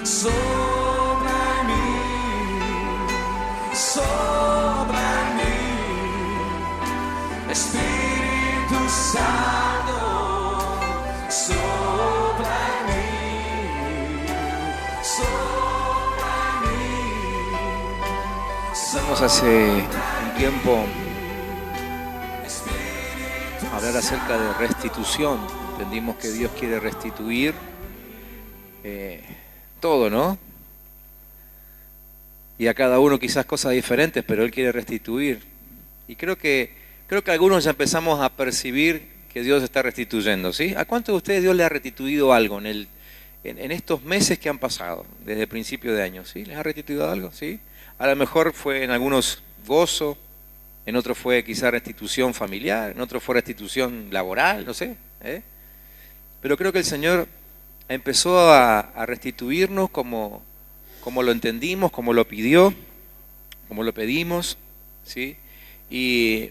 Sopla en mí, sopla en mí, Espíritu Santo, sopla en mí, sopla en mí. Estamos hace un tiempo a hablar acerca de restitución. Entendimos que Dios quiere restituir todo, ¿no? Y a cada uno quizás cosas diferentes, pero Él quiere restituir. Y creo que algunos ya empezamos a percibir que Dios está restituyendo, ¿sí? ¿A cuántos de ustedes Dios le ha restituido algo en estos meses que han pasado, desde el principio de año, ¿sí? ¿Les ha restituido algo? ¿Sí? A lo mejor fue en algunos gozo, en otros fue quizás restitución familiar, en otros fue restitución laboral, no sé, ¿eh? Pero creo que el Señor empezó a restituirnos como lo entendimos, como lo pidió, como lo pedimos, ¿sí? Y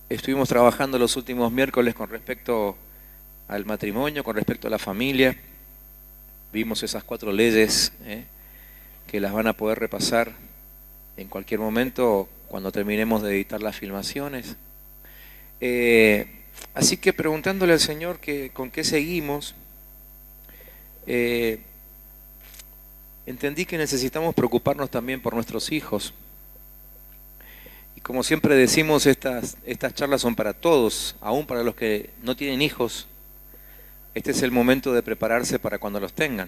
estuvimos trabajando los últimos miércoles con respecto al matrimonio, con respecto a la familia. Vimos esas 4 leyes, que las van a poder repasar en cualquier momento cuando terminemos de editar las filmaciones. Así que preguntándole al Señor con qué seguimos, entendí que necesitamos preocuparnos también por nuestros hijos. Y como siempre decimos, estas charlas son para todos, aún para los que no tienen hijos. Este es el momento de prepararse para cuando los tengan,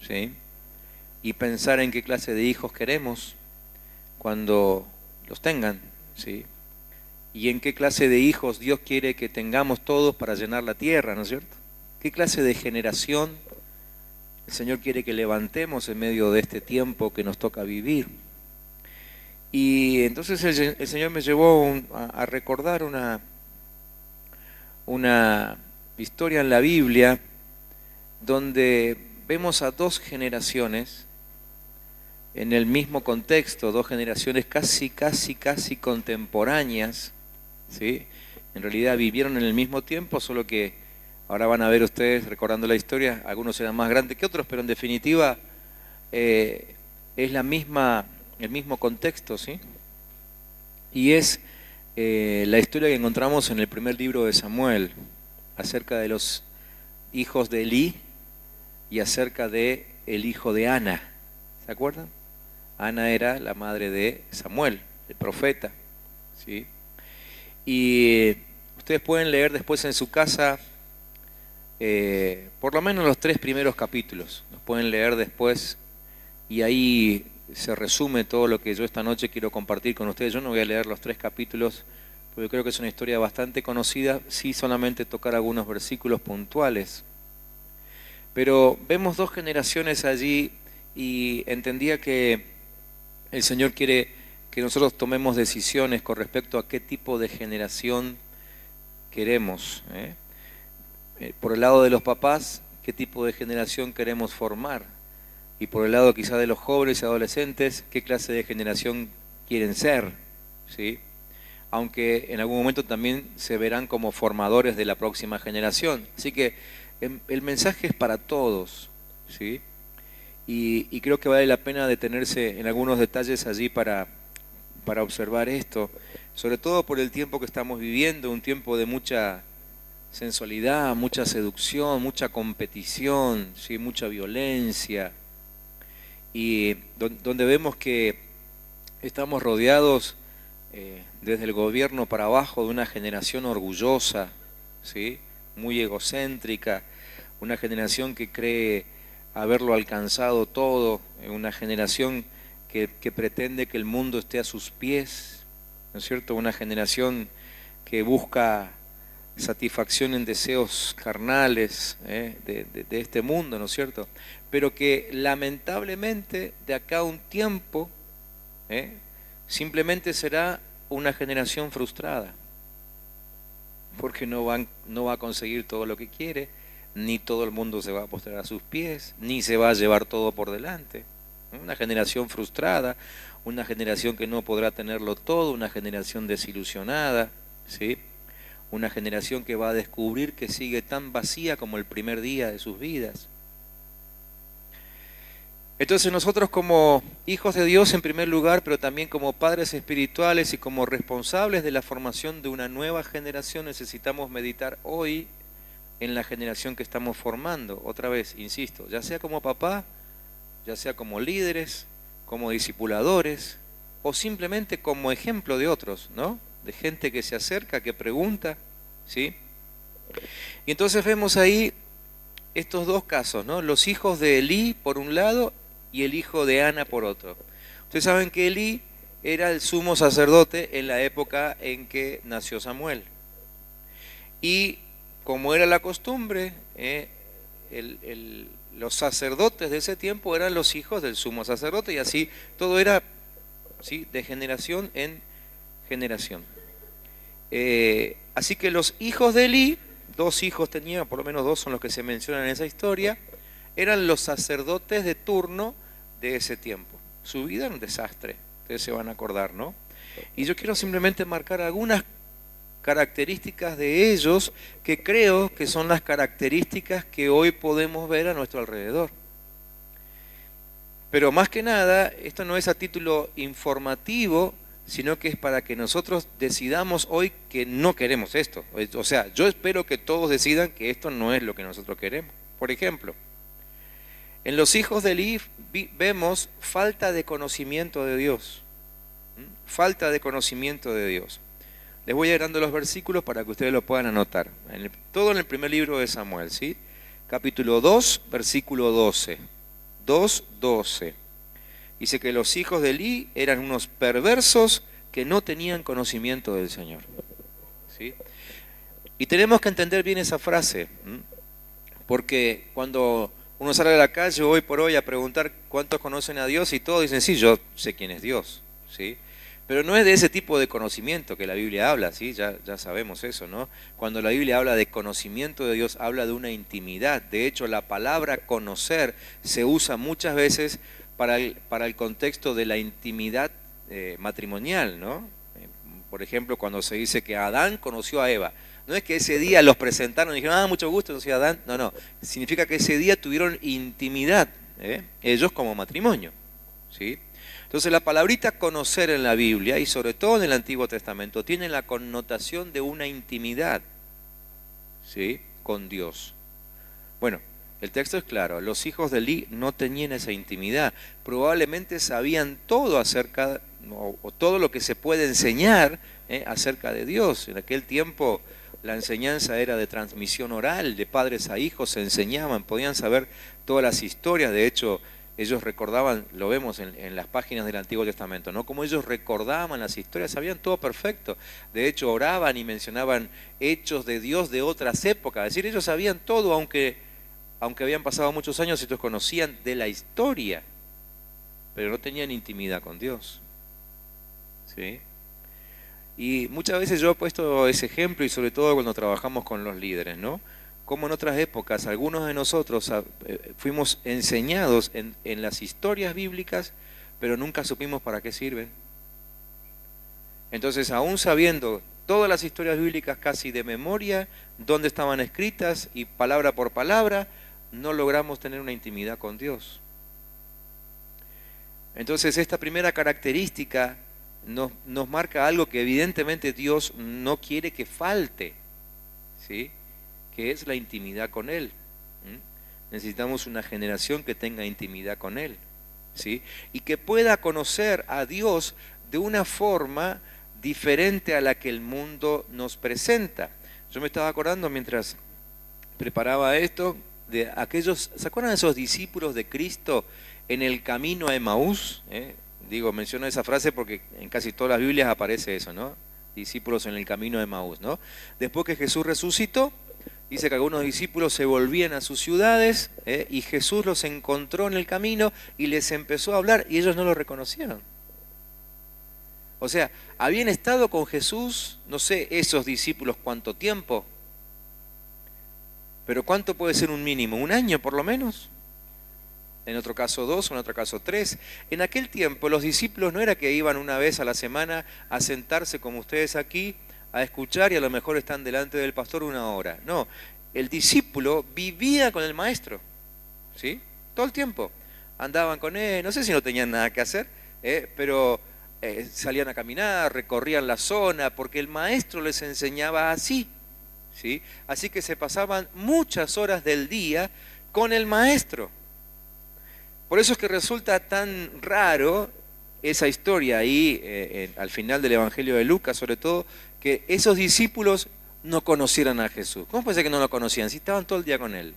¿sí? Y pensar en qué clase de hijos queremos cuando los tengan, ¿sí? Y en qué clase de hijos Dios quiere que tengamos todos para llenar la tierra, ¿no es cierto? ¿Qué clase de generación el Señor quiere que levantemos en medio de este tiempo que nos toca vivir? Y entonces el Señor me llevó a recordar una historia en la Biblia donde vemos a 2 generaciones en el mismo contexto, 2 generaciones casi contemporáneas, ¿sí? En realidad vivieron en el mismo tiempo, solo que ahora van a ver ustedes, recordando la historia, algunos eran más grandes que otros, pero en definitiva es el mismo contexto, ¿sí? Y es la historia que encontramos en el primer libro de Samuel, acerca de los hijos de Elí y acerca de el hijo de Ana. ¿Se acuerdan? Ana era la madre de Samuel, el profeta, ¿sí? Y ustedes pueden leer después en su casa por lo menos los 3 primeros capítulos. Los pueden leer después y ahí se resume todo lo que yo esta noche quiero compartir con ustedes. Yo no voy a leer los 3 capítulos porque creo que es una historia bastante conocida, sí solamente tocar algunos versículos puntuales. Pero vemos 2 generaciones allí y entendía que el Señor quiere que nosotros tomemos decisiones con respecto a qué tipo de generación queremos, por el lado de los papás, qué tipo de generación queremos formar, y por el lado quizá de los jóvenes y adolescentes, qué clase de generación quieren ser, ¿sí? Aunque en algún momento también se verán como formadores de la próxima generación. Así que el mensaje es para todos, ¿sí? Y creo que vale la pena detenerse en algunos detalles allí para observar esto, sobre todo por el tiempo que estamos viviendo, un tiempo de mucha sensualidad, mucha seducción, mucha competición, ¿sí? Mucha violencia, y donde vemos que estamos rodeados desde el gobierno para abajo de una generación orgullosa, ¿sí? Muy egocéntrica, una generación que cree haberlo alcanzado todo, una generación que pretende que el mundo esté a sus pies, ¿no es cierto? Una generación que busca satisfacción en deseos carnales de este mundo, ¿no es cierto? Pero que lamentablemente de acá a un tiempo simplemente será una generación frustrada, porque no va a conseguir todo lo que quiere, ni todo el mundo se va a postrar a sus pies, ni se va a llevar todo por delante. Una generación frustrada, una generación que no podrá tenerlo todo, una generación desilusionada, ¿sí? Una generación que va a descubrir que sigue tan vacía como el primer día de sus vidas. Entonces nosotros como hijos de Dios en primer lugar, pero también como padres espirituales y como responsables de la formación de una nueva generación, necesitamos meditar hoy en la generación que estamos formando. Otra vez, insisto, ya sea como papá, ya sea como líderes, como discipuladores o simplemente como ejemplo de otros, ¿no? De gente que se acerca, que pregunta, ¿sí? Y entonces vemos ahí estos dos casos, ¿no? Los hijos de Elí por un lado y el hijo de Ana por otro. Ustedes saben que Elí era el sumo sacerdote en la época en que nació Samuel. Y como era la costumbre, los sacerdotes de ese tiempo eran los hijos del sumo sacerdote y así todo era, ¿sí?, de generación en generación. Así que los hijos de Elí, dos hijos tenía, por lo menos dos son los que se mencionan en esa historia, eran los sacerdotes de turno de ese tiempo. Su vida era un desastre, ustedes se van a acordar, ¿no? Y yo quiero simplemente marcar algunas características de ellos que creo que son las características que hoy podemos ver a nuestro alrededor. Pero más que nada, esto no es a título informativo, sino que es para que nosotros decidamos hoy que no queremos esto. O sea, yo espero que todos decidan que esto no es lo que nosotros queremos. Por ejemplo, en los hijos de Elí vemos falta de conocimiento de Dios. Falta de conocimiento de Dios. Les voy a ir dando los versículos para que ustedes lo puedan anotar. Todo en el primer libro de Samuel, ¿sí? Capítulo 2, versículo 12. 2:12. Dice que los hijos de Elí eran unos perversos que no tenían conocimiento del Señor. ¿Sí? Y tenemos que entender bien esa frase, porque cuando uno sale a la calle hoy por hoy a preguntar cuántos conocen a Dios y todos dicen, sí, yo sé quién es Dios, ¿sí? Pero no es de ese tipo de conocimiento que la Biblia habla, ¿sí? Ya sabemos eso, ¿no? Cuando la Biblia habla de conocimiento de Dios, habla de una intimidad. De hecho, la palabra conocer se usa muchas veces para el contexto de la intimidad matrimonial, ¿no? Por ejemplo, cuando se dice que Adán conoció a Eva. No es que ese día los presentaron y dijeron, mucho gusto, no soy Adán. No. Significa que ese día tuvieron intimidad, ellos como matrimonio, ¿sí? Entonces la palabrita conocer en la Biblia, y sobre todo en el Antiguo Testamento, tiene la connotación de una intimidad, ¿sí?, con Dios. Bueno, el texto es claro, los hijos de Elí no tenían esa intimidad, probablemente sabían todo acerca, o todo lo que se puede enseñar acerca de Dios. En aquel tiempo la enseñanza era de transmisión oral, de padres a hijos se enseñaban, podían saber todas las historias. De hecho, ellos recordaban, lo vemos en las páginas del Antiguo Testamento, ¿no? Como ellos recordaban las historias, sabían todo perfecto. De hecho, oraban y mencionaban hechos de Dios de otras épocas. Es decir, ellos sabían todo, aunque habían pasado muchos años, ellos conocían de la historia, pero no tenían intimidad con Dios, ¿sí? Y muchas veces yo he puesto ese ejemplo, y sobre todo cuando trabajamos con los líderes, ¿no? Como en otras épocas, algunos de nosotros fuimos enseñados en las historias bíblicas, pero nunca supimos para qué sirven. Entonces, aún sabiendo todas las historias bíblicas casi de memoria, dónde estaban escritas y palabra por palabra, no logramos tener una intimidad con Dios. Entonces, esta primera característica nos marca algo que evidentemente Dios no quiere que falte, ¿sí?, que es la intimidad con Él. Necesitamos una generación que tenga intimidad con Él, ¿sí?, y que pueda conocer a Dios de una forma diferente a la que el mundo nos presenta. Yo me estaba acordando mientras preparaba esto de aquellos, ¿se acuerdan de esos discípulos de Cristo en el camino a Emaús? Menciono esa frase porque en casi todas las Biblias aparece eso, ¿no? Discípulos en el camino a Emaús, ¿no? Después que Jesús resucitó, dice que algunos discípulos se volvían a sus ciudades y Jesús los encontró en el camino y les empezó a hablar y ellos no lo reconocieron. O sea, habían estado con Jesús, no sé, esos discípulos cuánto tiempo, pero ¿cuánto puede ser un mínimo? ¿Un año por lo menos? En otro caso 2, en otro caso 3. En aquel tiempo los discípulos no era que iban una vez a la semana a sentarse como ustedes aquí, a escuchar y a lo mejor están delante del pastor una hora. No, el discípulo vivía con el maestro, ¿sí? Todo el tiempo. andaban con él, no sé si no tenían nada que hacer, pero salían a caminar, recorrían la zona, porque el maestro les enseñaba así, ¿sí? Así que se pasaban muchas horas del día con el maestro. Por eso es que resulta tan raro esa historia ahí, al final del Evangelio de Lucas, sobre todo, que esos discípulos no conocieran a Jesús. ¿Cómo puede ser que no lo conocían si estaban todo el día con él?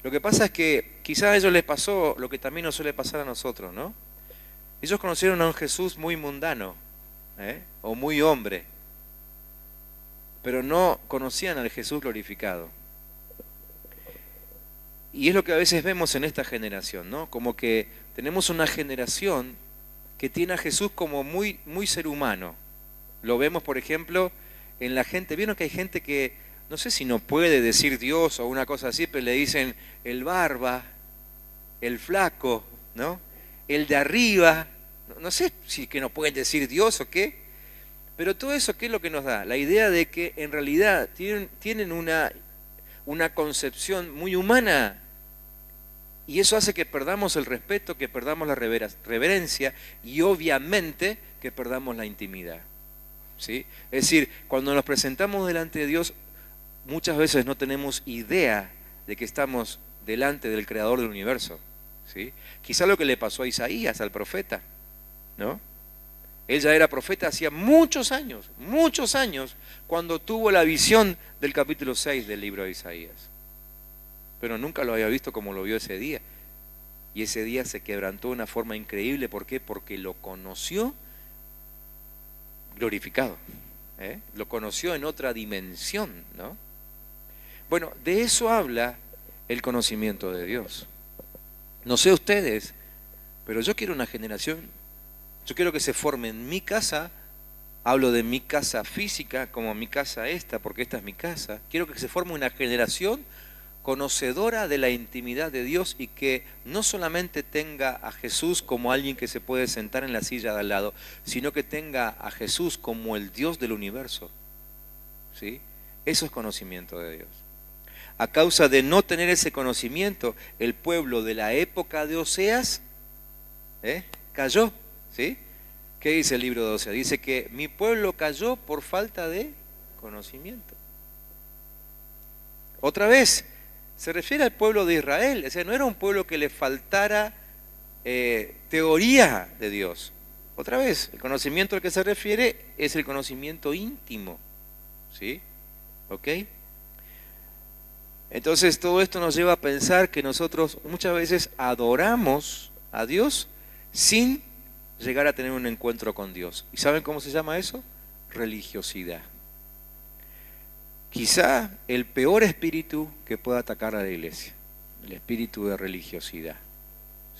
Lo que pasa es que quizás a ellos les pasó lo que también nos suele pasar a nosotros, ¿no? Ellos conocieron a un Jesús muy mundano, o muy hombre, pero no conocían al Jesús glorificado. Y es lo que a veces vemos en esta generación, ¿no? Como que tenemos una generación que tiene a Jesús como muy, muy ser humano. Lo vemos, por ejemplo, en la gente. ¿Vieron que hay gente que, no sé si no puede decir Dios o una cosa así, pero le dicen el barba, el flaco, ¿no? El de arriba? No sé si que no pueden decir Dios o qué. Pero todo eso, ¿qué es lo que nos da? La idea de que en realidad tienen una concepción muy humana, y eso hace que perdamos el respeto, que perdamos la reverencia y obviamente que perdamos la intimidad, ¿sí? Es decir, cuando nos presentamos delante de Dios, muchas veces no tenemos idea de que estamos delante del Creador del universo, ¿sí? Quizá lo que le pasó a Isaías, al profeta, ¿no? Él ya era profeta hacía muchos años, cuando tuvo la visión del capítulo 6 del libro de Isaías. Pero nunca lo había visto como lo vio ese día. Y ese día se quebrantó de una forma increíble. ¿Por qué? Porque lo conoció glorificado. Lo conoció en otra dimensión, ¿no? Bueno, de eso habla el conocimiento de Dios. No sé ustedes, pero yo quiero una generación. Yo quiero que se forme en mi casa. Hablo de mi casa física como mi casa esta, porque esta es mi casa. Quiero que se forme una generación conocedora de la intimidad de Dios y que no solamente tenga a Jesús como alguien que se puede sentar en la silla de al lado, sino que tenga a Jesús como el Dios del universo, ¿sí? Eso es conocimiento de Dios. A causa de no tener ese conocimiento, el pueblo de la época de Oseas cayó, ¿sí? ¿Qué dice el libro de Oseas? Dice que mi pueblo cayó por falta de conocimiento. Otra vez, se refiere al pueblo de Israel. O sea, no era un pueblo que le faltara teoría de Dios. Otra vez, el conocimiento al que se refiere es el conocimiento íntimo, ¿sí? ¿Ok? Entonces todo esto nos lleva a pensar que nosotros muchas veces adoramos a Dios sin llegar a tener un encuentro con Dios. ¿Y saben cómo se llama eso? Religiosidad. Quizá el peor espíritu que pueda atacar a la iglesia, el espíritu de religiosidad,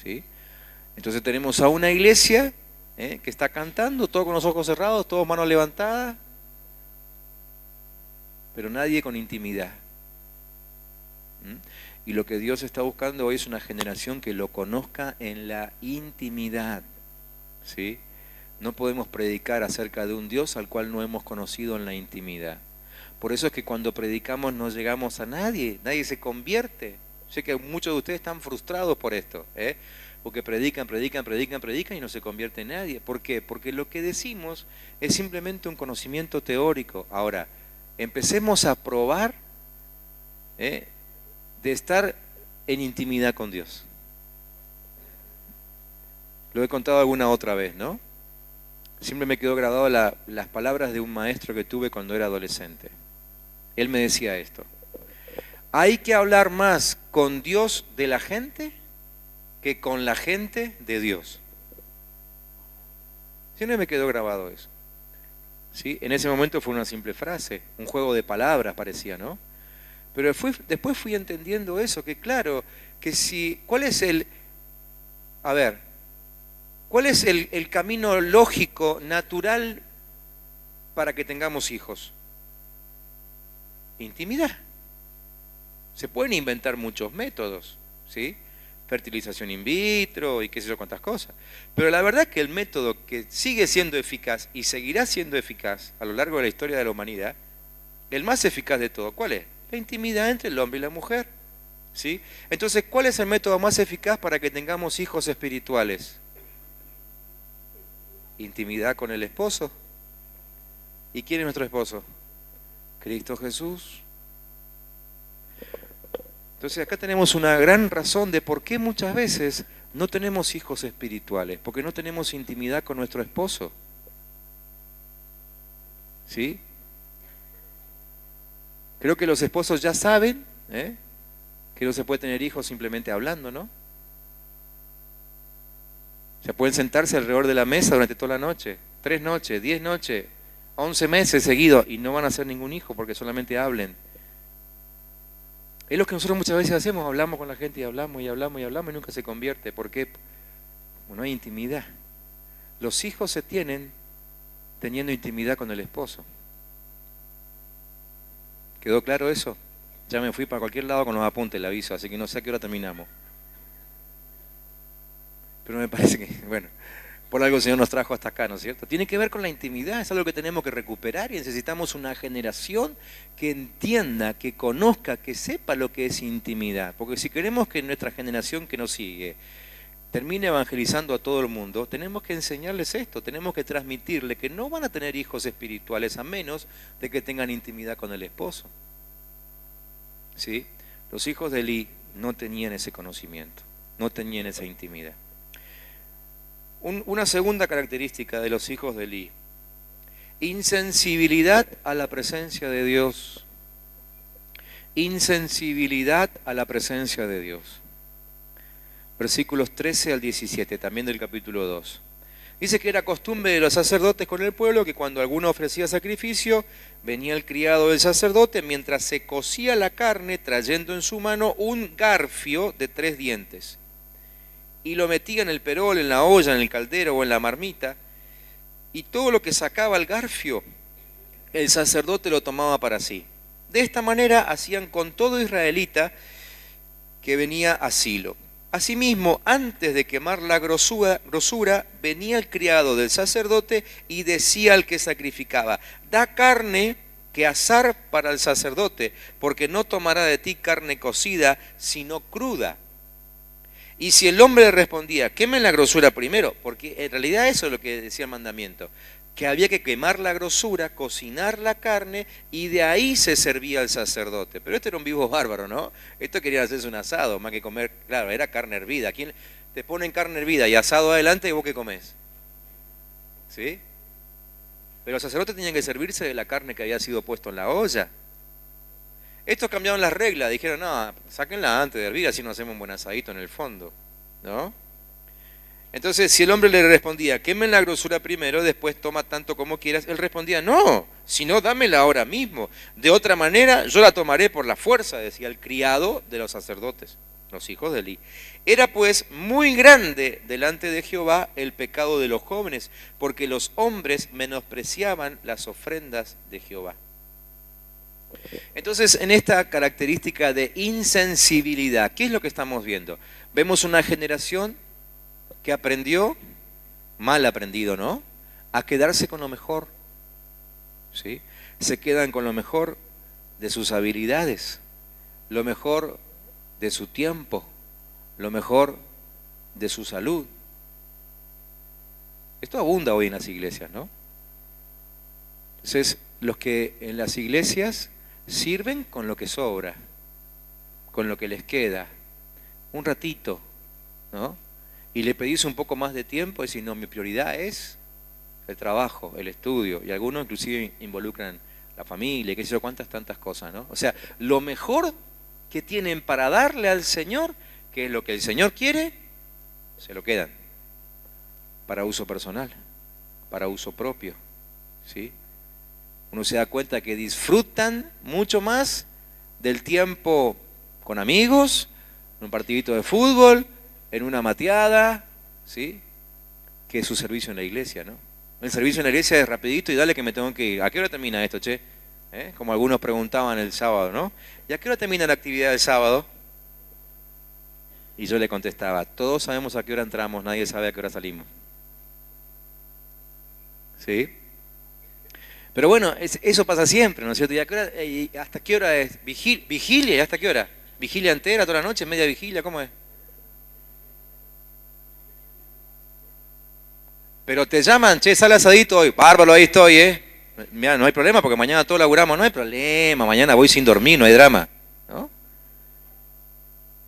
¿sí? Entonces tenemos a una iglesia que está cantando, todo con los ojos cerrados, todos manos levantadas, pero nadie con intimidad. Y lo que Dios está buscando hoy es una generación que lo conozca en la intimidad, ¿sí? No podemos predicar acerca de un Dios al cual no hemos conocido en la intimidad. Por eso es que cuando predicamos no llegamos a nadie, nadie se convierte. Sé que muchos de ustedes están frustrados por esto, porque predican y no se convierte en nadie. ¿Por qué? Porque lo que decimos es simplemente un conocimiento teórico. Ahora, empecemos a probar de estar en intimidad con Dios. Lo he contado alguna otra vez, ¿no? Siempre me quedó grabado las palabras de un maestro que tuve cuando era adolescente. Él me decía esto: hay que hablar más con Dios de la gente que con la gente de Dios. Siempre me quedó grabado eso, ¿sí? En ese momento fue una simple frase, un juego de palabras parecía, ¿no? Pero después fui entendiendo eso, que claro, que si, ¿cuál es el camino lógico, natural para que tengamos hijos? Intimidad. Se pueden inventar muchos métodos, ¿sí? Fertilización in vitro y qué sé yo cuántas cosas. Pero la verdad es que el método que sigue siendo eficaz y seguirá siendo eficaz a lo largo de la historia de la humanidad, el más eficaz de todo, ¿cuál es? La intimidad entre el hombre y la mujer. ¿Sí? Entonces, ¿cuál es el método más eficaz para que tengamos hijos espirituales? Intimidad con el esposo. ¿Y quién es nuestro esposo? Cristo Jesús. Entonces acá tenemos una gran razón de por qué muchas veces no tenemos hijos espirituales, porque no tenemos intimidad con nuestro esposo. ¿Sí? Creo que los esposos ya saben, que no se puede tener hijos simplemente hablando, ¿no? O sea, pueden sentarse alrededor de la mesa durante toda la noche, 3 noches, 10 noches, 11 meses seguidos, y no van a hacer ningún hijo porque solamente hablen. Es lo que nosotros muchas veces hacemos, hablamos con la gente y hablamos y hablamos y hablamos y nunca se convierte. ¿Por qué? Porque no hay intimidad. Los hijos se tienen teniendo intimidad con el esposo. ¿Quedó claro eso? Ya me fui para cualquier lado con los apuntes, el aviso, así que no sé a qué hora terminamos. Pero me parece que, bueno, por algo el Señor nos trajo hasta acá, ¿no es cierto? Tiene que ver con la intimidad, es algo que tenemos que recuperar y necesitamos una generación que entienda, que conozca, que sepa lo que es intimidad. Porque si queremos que nuestra generación que nos sigue termine evangelizando a todo el mundo, tenemos que enseñarles esto, tenemos que transmitirle que no van a tener hijos espirituales a menos de que tengan intimidad con el esposo. ¿Sí? Los hijos de Elí no tenían ese conocimiento, no tenían esa intimidad. Una segunda característica de los hijos de Elí: insensibilidad a la presencia de Dios. Insensibilidad a la presencia de Dios. Versículos 13 al 17, también del capítulo 2. Dice que era costumbre de los sacerdotes con el pueblo que cuando alguno ofrecía sacrificio, venía el criado del sacerdote mientras se cocía la carne, trayendo en su mano un garfio de 3 dientes. Y lo metía en el perol, en la olla, en el caldero o en la marmita, y todo lo que sacaba el garfio, el sacerdote lo tomaba para sí. De esta manera hacían con todo israelita que venía a Silo. Asimismo, antes de quemar la grosura, venía el criado del sacerdote y decía al que sacrificaba: da carne que asar para el sacerdote, porque no tomará de ti carne cocida, sino cruda. Y si el hombre le respondía: quemen la grosura primero, porque en realidad eso es lo que decía el mandamiento, que había que quemar la grosura, cocinar la carne, y de ahí se servía al sacerdote. Pero este era un vivo bárbaro, ¿no? Esto quería hacerse un asado, más que comer, claro, era carne hervida. ¿Quién te ponen carne hervida y asado adelante y vos qué comés? ¿Sí? Pero los sacerdotes tenían que servirse de la carne que había sido puesto en la olla. Estos cambiaron las reglas, dijeron: no, sáquenla antes de hervir, así no hacemos un buen asadito en el fondo, ¿no? Entonces, si el hombre le respondía: quemen la grosura primero, después toma tanto como quieras, él respondía: no, si no, dámela ahora mismo. De otra manera, yo la tomaré por la fuerza, decía el criado de los sacerdotes, los hijos de Elí. Era pues muy grande delante de Jehová el pecado de los jóvenes, porque los hombres menospreciaban las ofrendas de Jehová. Entonces, en esta característica de insensibilidad, ¿qué es lo que estamos viendo? Vemos una generación que aprendió, mal aprendido, ¿no?, a quedarse con lo mejor, ¿sí? Se quedan con lo mejor de sus habilidades, lo mejor de su tiempo, lo mejor de su salud. Esto abunda hoy en las iglesias, ¿no? Entonces, los que en las iglesias sirven con lo que sobra, con lo que les queda, un ratito, ¿no? Y le pedís un poco más de tiempo y si no, mi prioridad es el trabajo, el estudio, y algunos inclusive involucran la familia, qué sé yo, cuántas tantas cosas, ¿no? O sea, lo mejor que tienen para darle al Señor, que es lo que el Señor quiere, se lo quedan para uso personal, para uso propio, ¿sí? Uno se da cuenta que disfrutan mucho más del tiempo con amigos, en un partidito de fútbol, en una mateada, ¿sí?, que su servicio en la iglesia, ¿no? El servicio en la iglesia es rapidito y dale que me tengo que ir. ¿A qué hora termina esto, che? Como algunos preguntaban el sábado, ¿no? ¿Y a qué hora termina la actividad del sábado? Y yo le contestaba: todos sabemos a qué hora entramos, nadie sabe a qué hora salimos. ¿Sí? Pero bueno, eso pasa siempre, ¿no es cierto? ¿Y hasta qué hora es? ¿Vigilia? ¿Y hasta qué hora? ¿Vigilia entera toda la noche? ¿Media vigilia? ¿Cómo es? Pero te llaman, che, sal asadito hoy. Bárbaro, ahí estoy, ¿eh? Mirá, no hay problema porque mañana todos laburamos. No hay problema, mañana voy sin dormir, no hay drama. ¿No?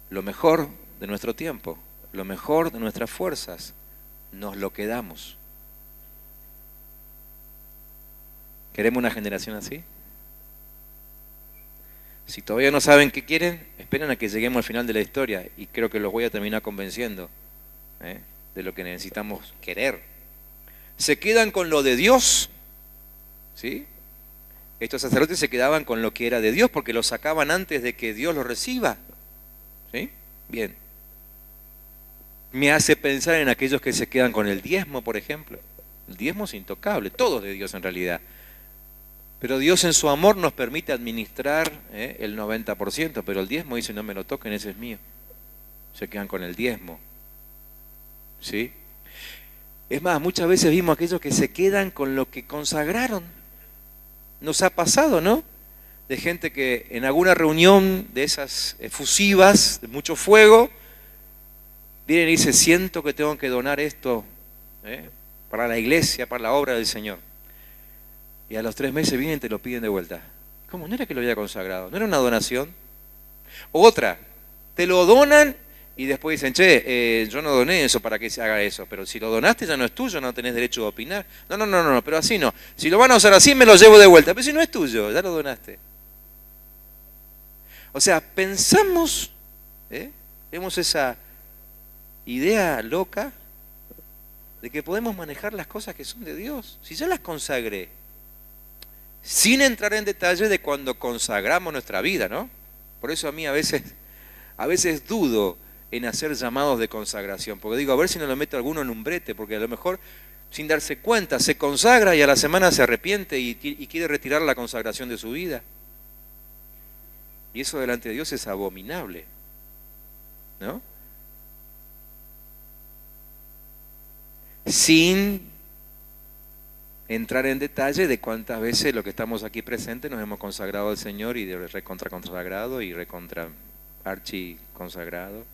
Lo mejor de nuestro tiempo, lo mejor de nuestras fuerzas, nos lo quedamos. ¿Queremos una generación así? Si todavía no saben qué quieren, esperen a que lleguemos al final de la historia y creo que los voy a terminar convenciendo de lo que necesitamos querer. Se quedan con lo de Dios, ¿sí? Estos sacerdotes se quedaban con lo que era de Dios porque lo sacaban antes de que Dios lo reciba, ¿sí? Bien. Me hace pensar en aquellos que se quedan con el diezmo, por ejemplo. El diezmo es intocable, todo es de Dios en realidad. Pero Dios en su amor nos permite administrar el 90%, pero el diezmo dice, no me lo toquen, ese es mío. Se quedan con el diezmo. ¿Sí? Es más, muchas veces vimos aquellos que se quedan con lo que consagraron. Nos ha pasado, ¿no? De gente que en alguna reunión de esas efusivas, de mucho fuego, vienen y dicen, siento que tengo que donar esto para la iglesia, para la obra del Señor. Y a los 3 meses vienen y te lo piden de vuelta. ¿Cómo? ¿No era que lo había consagrado? ¿No era una donación? Otra, te lo donan y después dicen, che, yo no doné eso para que se haga eso, pero si lo donaste ya no es tuyo, no tenés derecho de opinar. No, pero así no. Si lo van a usar así, me lo llevo de vuelta. Pero si no es tuyo, ya lo donaste. O sea, pensamos, vemos esa idea loca de que podemos manejar las cosas que son de Dios. Si ya las consagré, sin entrar en detalle de cuando consagramos nuestra vida, ¿no? Por eso a mí a veces dudo en hacer llamados de consagración, porque digo, a ver si no lo meto alguno en un brete, porque a lo mejor sin darse cuenta se consagra y a la semana se arrepiente y quiere retirar la consagración de su vida. Y eso delante de Dios es abominable, ¿no? Sin entrar en detalle de cuántas veces los que estamos aquí presentes nos hemos consagrado al Señor y de recontra consagrado y recontra archi consagrado.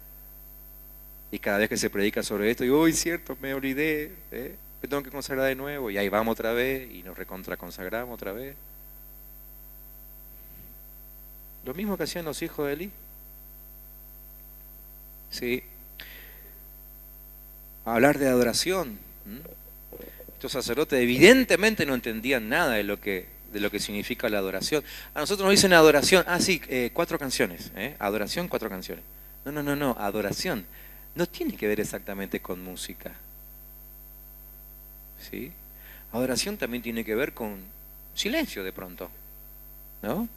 Y cada vez que se predica sobre esto, digo, uy, cierto, me olvidé, me tengo que consagrar de nuevo. Y ahí vamos otra vez y nos recontra consagramos otra vez. Lo mismo que hacían los hijos de Elí. Sí. Hablar de adoración. Estos sacerdotes evidentemente no entendían nada de lo que significa la adoración. A nosotros nos dicen adoración, 4 canciones, adoración, 4 canciones. No, adoración no tiene que ver exactamente con música. ¿Sí? Adoración también tiene que ver con silencio de pronto, ¿no?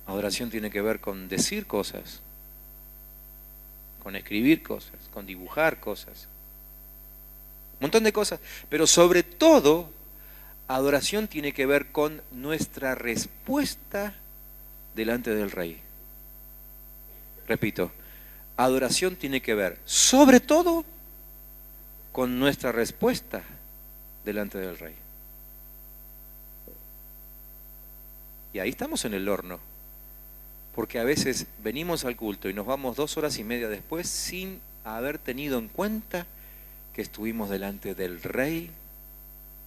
Adoración tiene que ver con decir cosas, con escribir cosas, con dibujar cosas. Un montón de cosas, pero sobre todo, adoración tiene que ver con nuestra respuesta delante del Rey. Repito, adoración tiene que ver, sobre todo, con nuestra respuesta delante del Rey. Y ahí estamos en el horno, porque a veces venimos al culto y nos vamos 2 horas y media después sin haber tenido en cuenta que estuvimos delante del Rey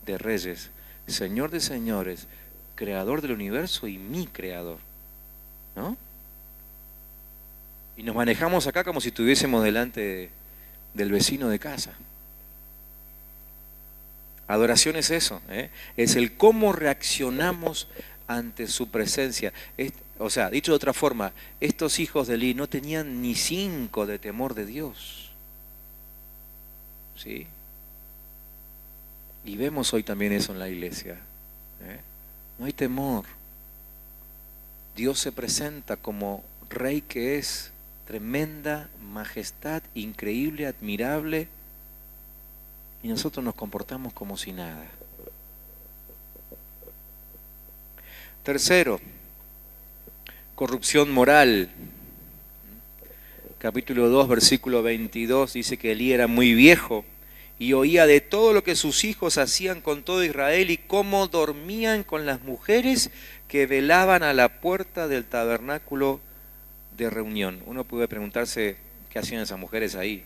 de Reyes, Señor de Señores, Creador del universo y mi Creador, ¿no? Y nos manejamos acá como si estuviésemos delante del vecino de casa. Adoración es eso, es el cómo reaccionamos ante su presencia. O sea, dicho de otra forma, estos hijos de Elí no tenían ni 5 de temor de Dios. ¿Sí? Y vemos hoy también eso en la iglesia. No hay temor. Dios se presenta como Rey que es, tremenda majestad, increíble, admirable, y nosotros nos comportamos como si nada. Tercero, corrupción moral. Capítulo 2, versículo 22, dice que Elí era muy viejo y oía de todo lo que sus hijos hacían con todo Israel y cómo dormían con las mujeres que velaban a la puerta del tabernáculo de reunión. Uno puede preguntarse qué hacían esas mujeres ahí.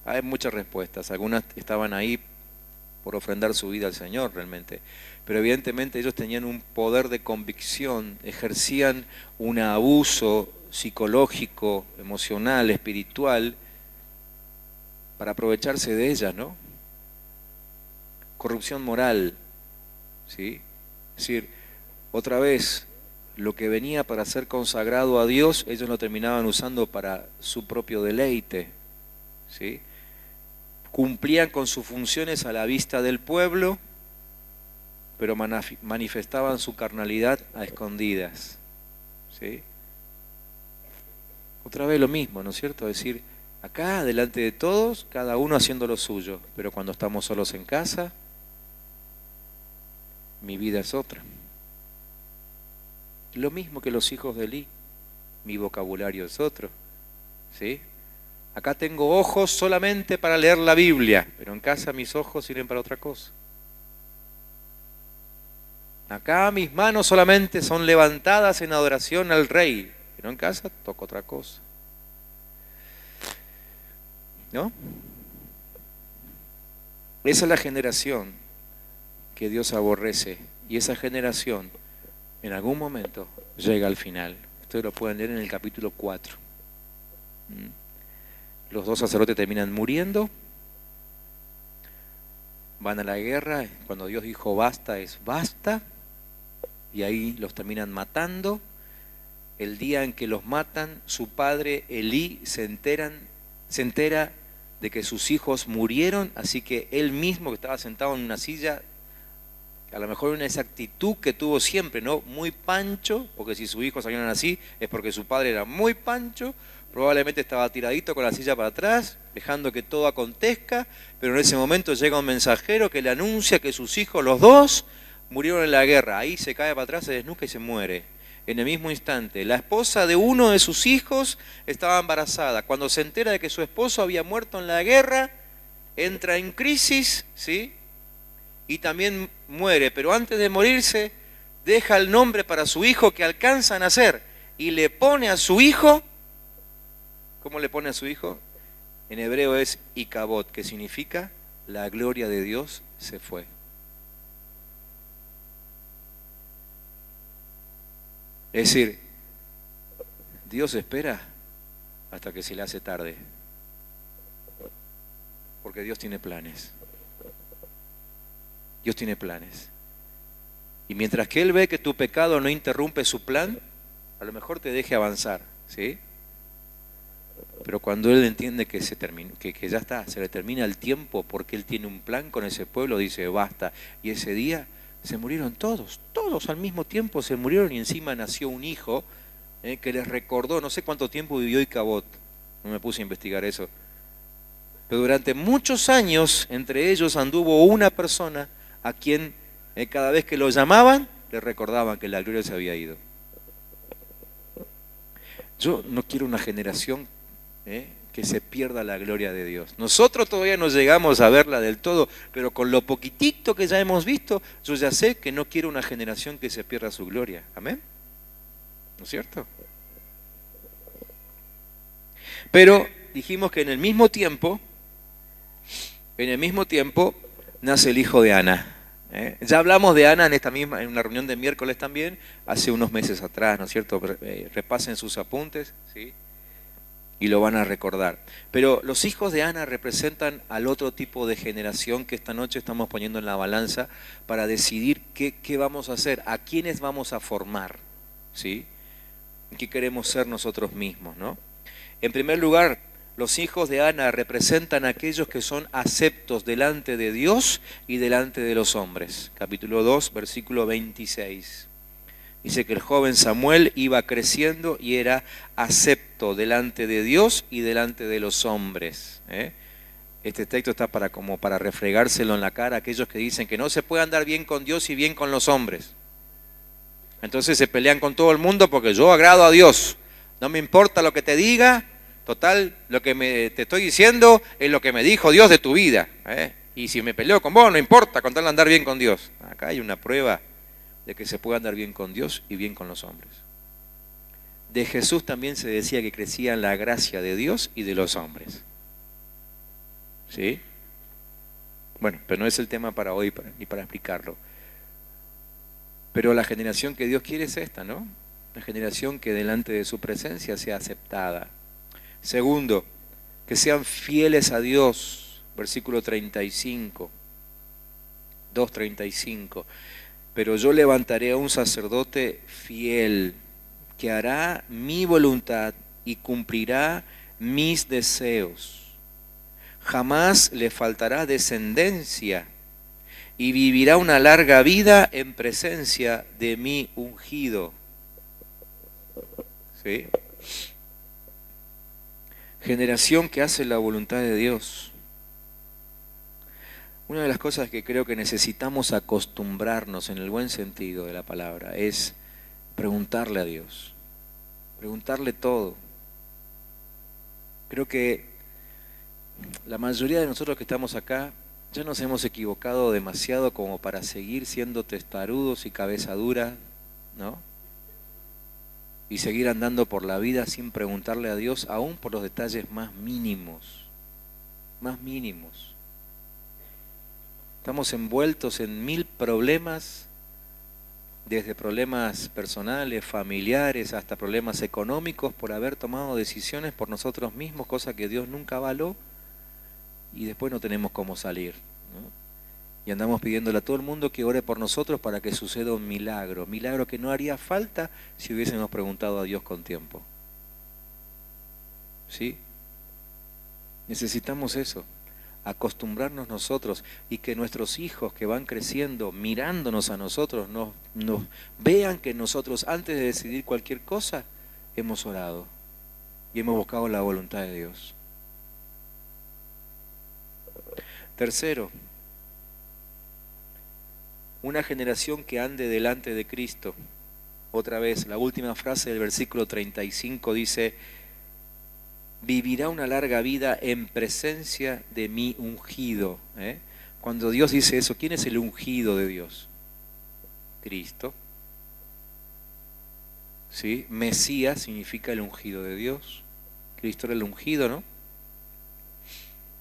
Hay muchas respuestas. Algunas estaban ahí por ofrendar su vida al Señor realmente. Pero evidentemente ellos tenían un poder de convicción, ejercían un abuso psicológico, emocional, espiritual, para aprovecharse de ellas, ¿no? Corrupción moral, ¿sí? Es decir, otra vez, lo que venía para ser consagrado a Dios, ellos lo terminaban usando para su propio deleite, ¿sí? Cumplían con sus funciones a la vista del pueblo, pero manifestaban su carnalidad a escondidas, ¿sí? Otra vez lo mismo, ¿no es cierto? Es decir, acá, delante de todos, cada uno haciendo lo suyo, pero cuando estamos solos en casa, mi vida es otra. Lo mismo que los hijos de Elí, mi vocabulario es otro, ¿sí? Acá tengo ojos solamente para leer la Biblia, pero en casa mis ojos sirven para otra cosa. Acá mis manos solamente son levantadas en adoración al Rey, pero en casa toco otra cosa. ¿No? Esa es la generación que Dios aborrece, y esa generación en algún momento llega al final. Ustedes lo pueden leer en el capítulo 4. Los dos sacerdotes terminan muriendo, van a la guerra, cuando Dios dijo basta es basta, y ahí los terminan matando. El día en que los matan, su padre Elí se entera de que sus hijos murieron, así que él mismo, que estaba sentado en una silla, a lo mejor una esa actitud que tuvo siempre, ¿no? Muy pancho, porque si sus hijos salieron así es porque su padre era muy pancho, probablemente estaba tiradito con la silla para atrás, dejando que todo acontezca, pero en ese momento llega un mensajero que le anuncia que sus hijos, los dos, murieron en la guerra. Ahí se cae para atrás, se desnuca y se muere. En el mismo instante, la esposa de uno de sus hijos estaba embarazada. Cuando se entera de que su esposo había muerto en la guerra, entra en crisis, ¿sí? Y también muere, pero antes de morirse, deja el nombre para su hijo que alcanza a nacer y le pone a su hijo, ¿cómo le pone a su hijo? En hebreo es Icabod, que significa la gloria de Dios se fue. Es decir, Dios espera hasta que se le hace tarde, porque Dios tiene planes. Dios tiene planes. Y mientras que Él ve que tu pecado no interrumpe su plan, a lo mejor te deje avanzar, ¿sí? Pero cuando Él entiende que que ya está, se le termina el tiempo, porque Él tiene un plan con ese pueblo, dice basta. Y ese día se murieron todos al mismo tiempo se murieron, y encima nació un hijo que les recordó, no sé cuánto tiempo vivió Icabod, no me puse a investigar eso, pero durante muchos años entre ellos anduvo una persona a quien cada vez que lo llamaban le recordaban que la gloria se había ido. Yo no quiero una generación que se pierda la gloria de Dios. Nosotros todavía no llegamos a verla del todo, pero con lo poquitito que ya hemos visto, yo ya sé que no quiero una generación que se pierda su gloria. ¿Amén? ¿No es cierto? Pero dijimos que en el mismo tiempo nace el hijo de Ana. Ya hablamos de Ana en una reunión de miércoles también, hace unos meses atrás, ¿no es cierto? Repasen sus apuntes, ¿sí? Y lo van a recordar. Pero los hijos de Ana representan al otro tipo de generación que esta noche estamos poniendo en la balanza para decidir qué vamos a hacer, a quiénes vamos a formar, ¿sí? ¿Qué queremos ser nosotros mismos, ¿no? En primer lugar, los hijos de Ana representan a aquellos que son aceptos delante de Dios y delante de los hombres. Capítulo 2, versículo 26. Dice que el joven Samuel iba creciendo y era acepto delante de Dios y delante de los hombres. Este texto está como para refregárselo en la cara a aquellos que dicen que no se puede andar bien con Dios y bien con los hombres. Entonces se pelean con todo el mundo porque yo agrado a Dios. No me importa lo que te diga, total, lo que te estoy diciendo es lo que me dijo Dios de tu vida. Y si me peleo con vos, no importa, con tal de andar bien con Dios. Acá hay una prueba de que se puede andar bien con Dios y bien con los hombres. De Jesús también se decía que crecía en la gracia de Dios y de los hombres. ¿Sí? Bueno, pero no es el tema para hoy ni para explicarlo. Pero la generación que Dios quiere es esta, ¿no? La generación que delante de su presencia sea aceptada. Segundo, que sean fieles a Dios. Versículo 35, 2:35. Pero yo levantaré a un sacerdote fiel, que hará mi voluntad y cumplirá mis deseos. Jamás le faltará descendencia y vivirá una larga vida en presencia de mi ungido. ¿Sí? Generación que hace la voluntad de Dios. Una de las cosas que creo que necesitamos acostumbrarnos en el buen sentido de la palabra es preguntarle a Dios, preguntarle todo. Creo que la mayoría de nosotros que estamos acá ya nos hemos equivocado demasiado como para seguir siendo testarudos y cabeza dura, ¿no? Y seguir andando por la vida sin preguntarle a Dios, aún por los detalles más mínimos, más mínimos. Estamos envueltos en 1000 problemas, desde problemas personales, familiares, hasta problemas económicos, por haber tomado decisiones por nosotros mismos, cosa que Dios nunca avaló, y después no tenemos cómo salir, ¿no? Y andamos pidiéndole a todo el mundo que ore por nosotros para que suceda un milagro que no haría falta si hubiésemos preguntado a Dios con tiempo. ¿Sí? Necesitamos eso, acostumbrarnos nosotros y que nuestros hijos que van creciendo, mirándonos a nosotros, nos vean que nosotros antes de decidir cualquier cosa hemos orado y hemos buscado la voluntad de Dios. Tercero, una generación que ande delante de Cristo. Otra vez, la última frase del versículo 35 dice: vivirá una larga vida en presencia de mi ungido. Cuando Dios dice eso, ¿quién es el ungido de Dios? Cristo. ¿Sí? Mesías significa el ungido de Dios. Cristo era el ungido, ¿no?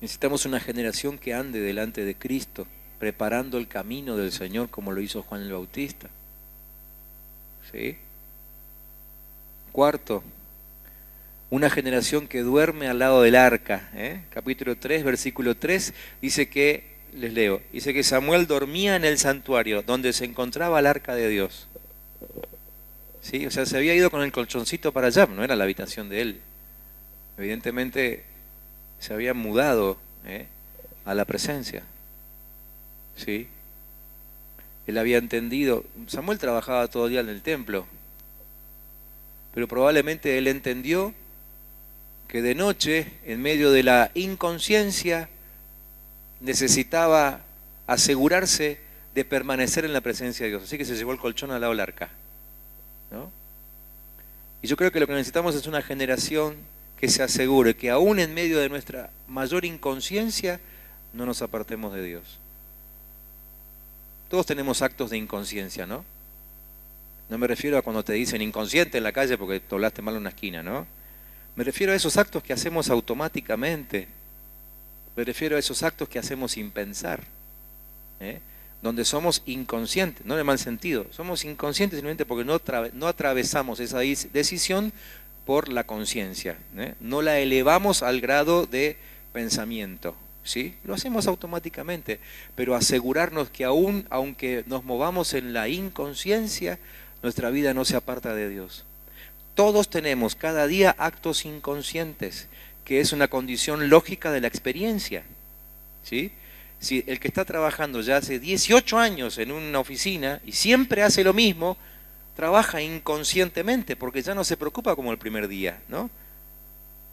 Necesitamos una generación que ande delante de Cristo, preparando el camino del Señor como lo hizo Juan el Bautista. ¿Sí? Cuarto, una generación que duerme al lado del arca. Capítulo 3, versículo 3, dice que, les leo, dice que Samuel dormía en el santuario donde se encontraba el arca de Dios. ¿Sí? O sea, se había ido con el colchoncito para allá, no era la habitación de él. Evidentemente se había mudado a la presencia. ¿Sí? Él había entendido, Samuel trabajaba todo el día en el templo, pero probablemente él entendió que de noche, en medio de la inconsciencia, necesitaba asegurarse de permanecer en la presencia de Dios. Así que se llevó el colchón al lado del arca, ¿no? Y yo creo que lo que necesitamos es una generación que se asegure que aún en medio de nuestra mayor inconsciencia no nos apartemos de Dios. Todos tenemos actos de inconsciencia, ¿no? No me refiero a cuando te dicen inconsciente en la calle porque doblaste mal una esquina, ¿no? Me refiero a esos actos que hacemos automáticamente. Me refiero a esos actos que hacemos sin pensar, donde somos inconscientes, no en el mal sentido. Somos inconscientes simplemente porque no atravesamos esa decisión por la conciencia, no la elevamos al grado de pensamiento. ¿Sí? Lo hacemos automáticamente, pero asegurarnos que aún, aunque nos movamos en la inconsciencia, nuestra vida no se aparta de Dios. Todos tenemos cada día actos inconscientes, que es una condición lógica de la experiencia. ¿Sí? Si el que está trabajando ya hace 18 años en una oficina y siempre hace lo mismo, trabaja inconscientemente porque ya no se preocupa como el primer día, ¿no?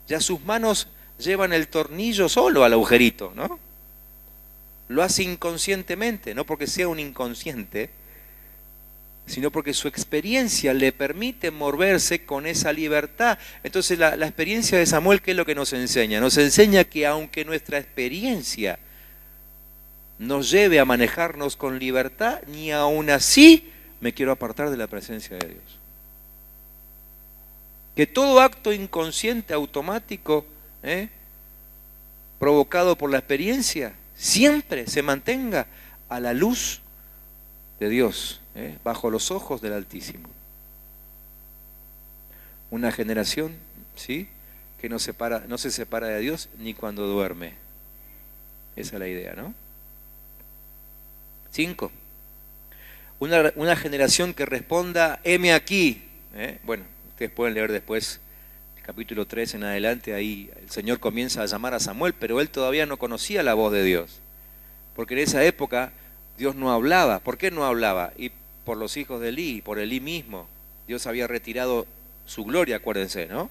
Ya sus manos llevan el tornillo solo al agujerito, ¿no? Lo hace inconscientemente, no porque sea un inconsciente, sino porque su experiencia le permite moverse con esa libertad. Entonces la experiencia de Samuel, ¿qué es lo que nos enseña? Nos enseña que aunque nuestra experiencia nos lleve a manejarnos con libertad, ni aún así me quiero apartar de la presencia de Dios. Que todo acto inconsciente, automático, provocado por la experiencia, siempre se mantenga a la luz de Dios, bajo los ojos del Altísimo. Una generación, ¿sí?, que no se separa de Dios ni cuando duerme. Esa es la idea, ¿no? 5. Una generación que responda, heme aquí. Bueno, ustedes pueden leer después el capítulo 3 en adelante, ahí el Señor comienza a llamar a Samuel, pero él todavía no conocía la voz de Dios. Porque en esa época Dios no hablaba. ¿Por qué no hablaba? Y por los hijos de Elí, por Elí mismo. Dios había retirado su gloria, acuérdense, ¿no?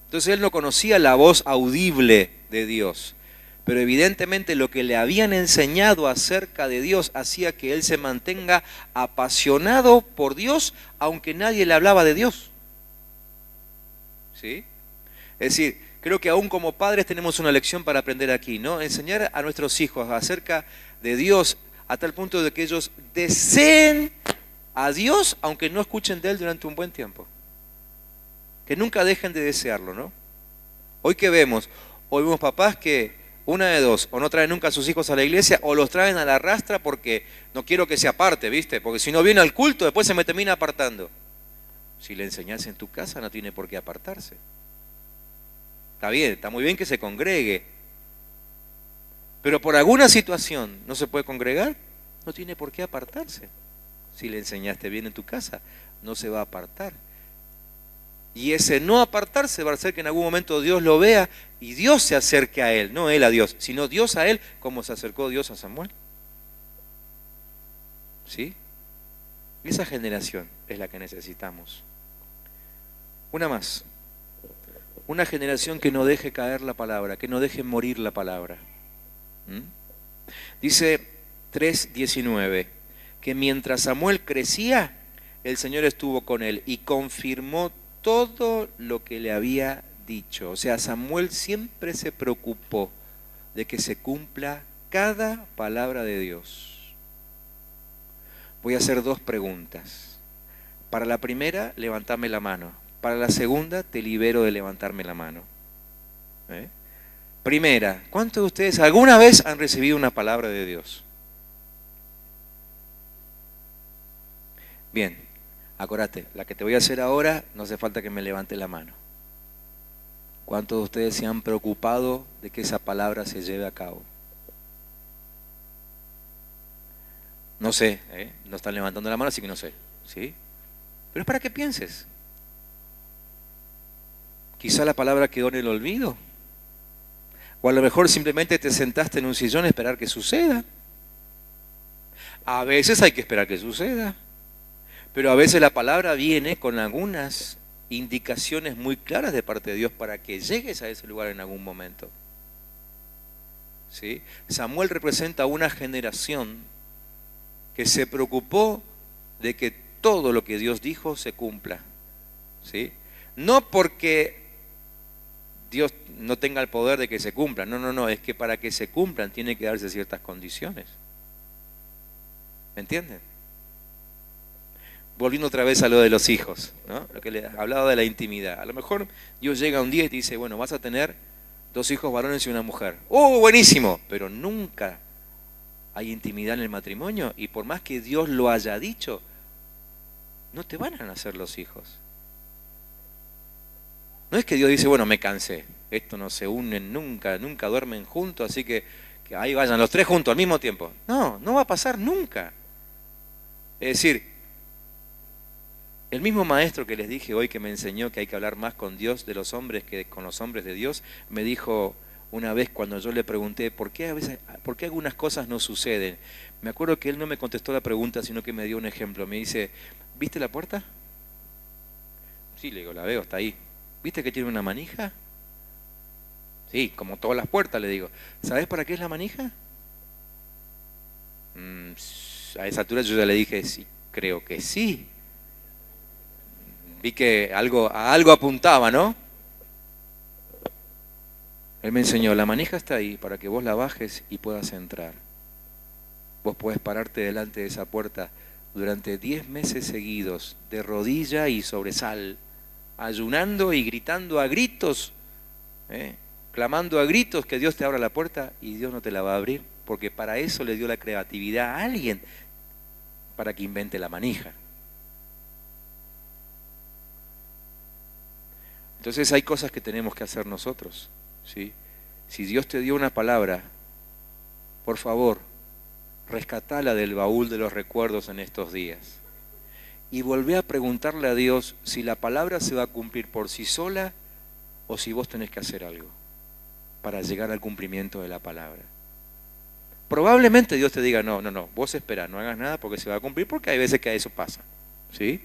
Entonces él no conocía la voz audible de Dios. Pero evidentemente lo que le habían enseñado acerca de Dios hacía que él se mantenga apasionado por Dios, aunque nadie le hablaba de Dios. ¿Sí? Es decir, creo que aún como padres tenemos una lección para aprender aquí, ¿no? Enseñar a nuestros hijos acerca de Dios a tal punto de que ellos deseen a Dios, aunque no escuchen de Él durante un buen tiempo. Que nunca dejen de desearlo, ¿no? Hoy que vemos, hoy vemos papás que una de dos, o no traen nunca a sus hijos a la iglesia, o los traen a la rastra porque no quiero que se aparte, ¿viste? Porque si no viene al culto, después se me termina apartando. Si le enseñas en tu casa, no tiene por qué apartarse. Está bien, está muy bien que se congregue, pero por alguna situación no se puede congregar, no tiene por qué apartarse. Si le enseñaste bien en tu casa, no se va a apartar. Y ese no apartarse va a hacer que en algún momento Dios lo vea y Dios se acerque a él, no él a Dios, sino Dios a él, como se acercó Dios a Samuel. ¿Sí? Esa generación es la que necesitamos. Una más. Una generación que no deje caer la palabra, que no deje morir la palabra. Dice 3:19, que mientras Samuel crecía, el Señor estuvo con él y confirmó todo lo que le había dicho. O sea, Samuel siempre se preocupó de que se cumpla cada palabra de Dios. Voy a hacer 2 preguntas. Para la primera, levantame la mano. Para la segunda, te libero de levantarme la mano. Primera, ¿cuántos de ustedes alguna vez han recibido una palabra de Dios? Bien, acuérdate, la que te voy a hacer ahora, no hace falta que me levante la mano. ¿Cuántos de ustedes se han preocupado de que esa palabra se lleve a cabo? No sé, no están levantando la mano, así que no sé, ¿sí? Pero es para que pienses. Quizá la palabra quedó en el olvido. O a lo mejor simplemente te sentaste en un sillón a esperar que suceda. A veces hay que esperar que suceda. Pero a veces la palabra viene con algunas indicaciones muy claras de parte de Dios para que llegues a ese lugar en algún momento. ¿Sí? Samuel representa una generación que se preocupó de que todo lo que Dios dijo se cumpla. ¿Sí? No porque Dios no tenga el poder de que se cumplan, no, es que para que se cumplan tiene que darse ciertas condiciones. ¿Me entienden? Volviendo otra vez a lo de los hijos, ¿no? Lo que le hablaba de la intimidad. A lo mejor Dios llega un día y te dice, bueno, vas a tener 2 hijos varones y una mujer. ¡Oh, buenísimo! Pero nunca hay intimidad en el matrimonio y por más que Dios lo haya dicho, no te van a nacer los hijos. No es que Dios dice, bueno, me cansé, estos no se unen nunca duermen juntos, así que ahí vayan los 3 juntos al mismo tiempo. No, no va a pasar nunca. Es decir, el mismo maestro que les dije hoy que me enseñó que hay que hablar más con Dios de los hombres que con los hombres de Dios, me dijo una vez cuando yo le pregunté por qué algunas cosas no suceden. Me acuerdo que él no me contestó la pregunta, sino que me dio un ejemplo. Me dice, ¿viste la puerta? Sí, le digo, la veo, está ahí. ¿Viste que tiene una manija? Sí, como todas las puertas, le digo. ¿Sabes para qué es la manija? A esa altura yo ya le dije, sí, creo que sí. Vi que a algo apuntaba, ¿no? Él me enseñó, la manija está ahí para que vos la bajes y puedas entrar. Vos podés pararte delante de esa puerta durante 10 meses seguidos, de rodilla y sobre sal, ayunando y gritando a gritos, clamando a gritos que Dios te abra la puerta y Dios no te la va a abrir, porque para eso le dio la creatividad a alguien, para que invente la manija. Entonces hay cosas que tenemos que hacer nosotros, ¿sí? Si Dios te dio una palabra, por favor, rescatala del baúl de los recuerdos en estos días. Y volvé a preguntarle a Dios si la palabra se va a cumplir por sí sola o si vos tenés que hacer algo para llegar al cumplimiento de la palabra. Probablemente Dios te diga, no, vos esperá, no hagas nada porque se va a cumplir, porque hay veces que eso pasa, ¿sí?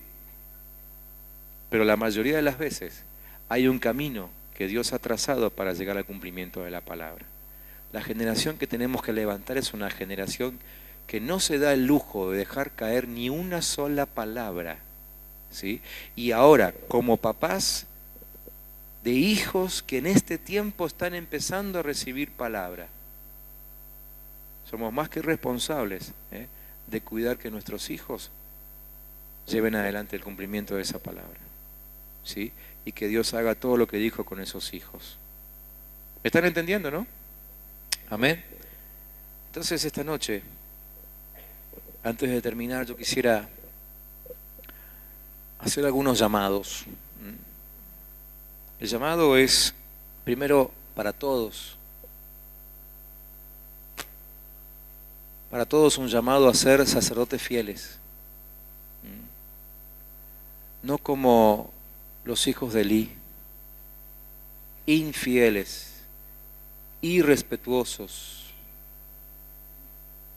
Pero la mayoría de las veces hay un camino que Dios ha trazado para llegar al cumplimiento de la palabra. La generación que tenemos que levantar es una generación que no se da el lujo de dejar caer ni una sola palabra, ¿sí? Y ahora, como papás de hijos que en este tiempo están empezando a recibir palabra, somos más que responsables de cuidar que nuestros hijos lleven adelante el cumplimiento de esa palabra, ¿sí? Y que Dios haga todo lo que dijo con esos hijos. ¿Me están entendiendo, no? Amén. Entonces esta noche, antes de terminar, yo quisiera hacer algunos llamados. El llamado es, primero, para todos. Para todos un llamado a ser sacerdotes fieles. No como los hijos de Elí, infieles, irrespetuosos,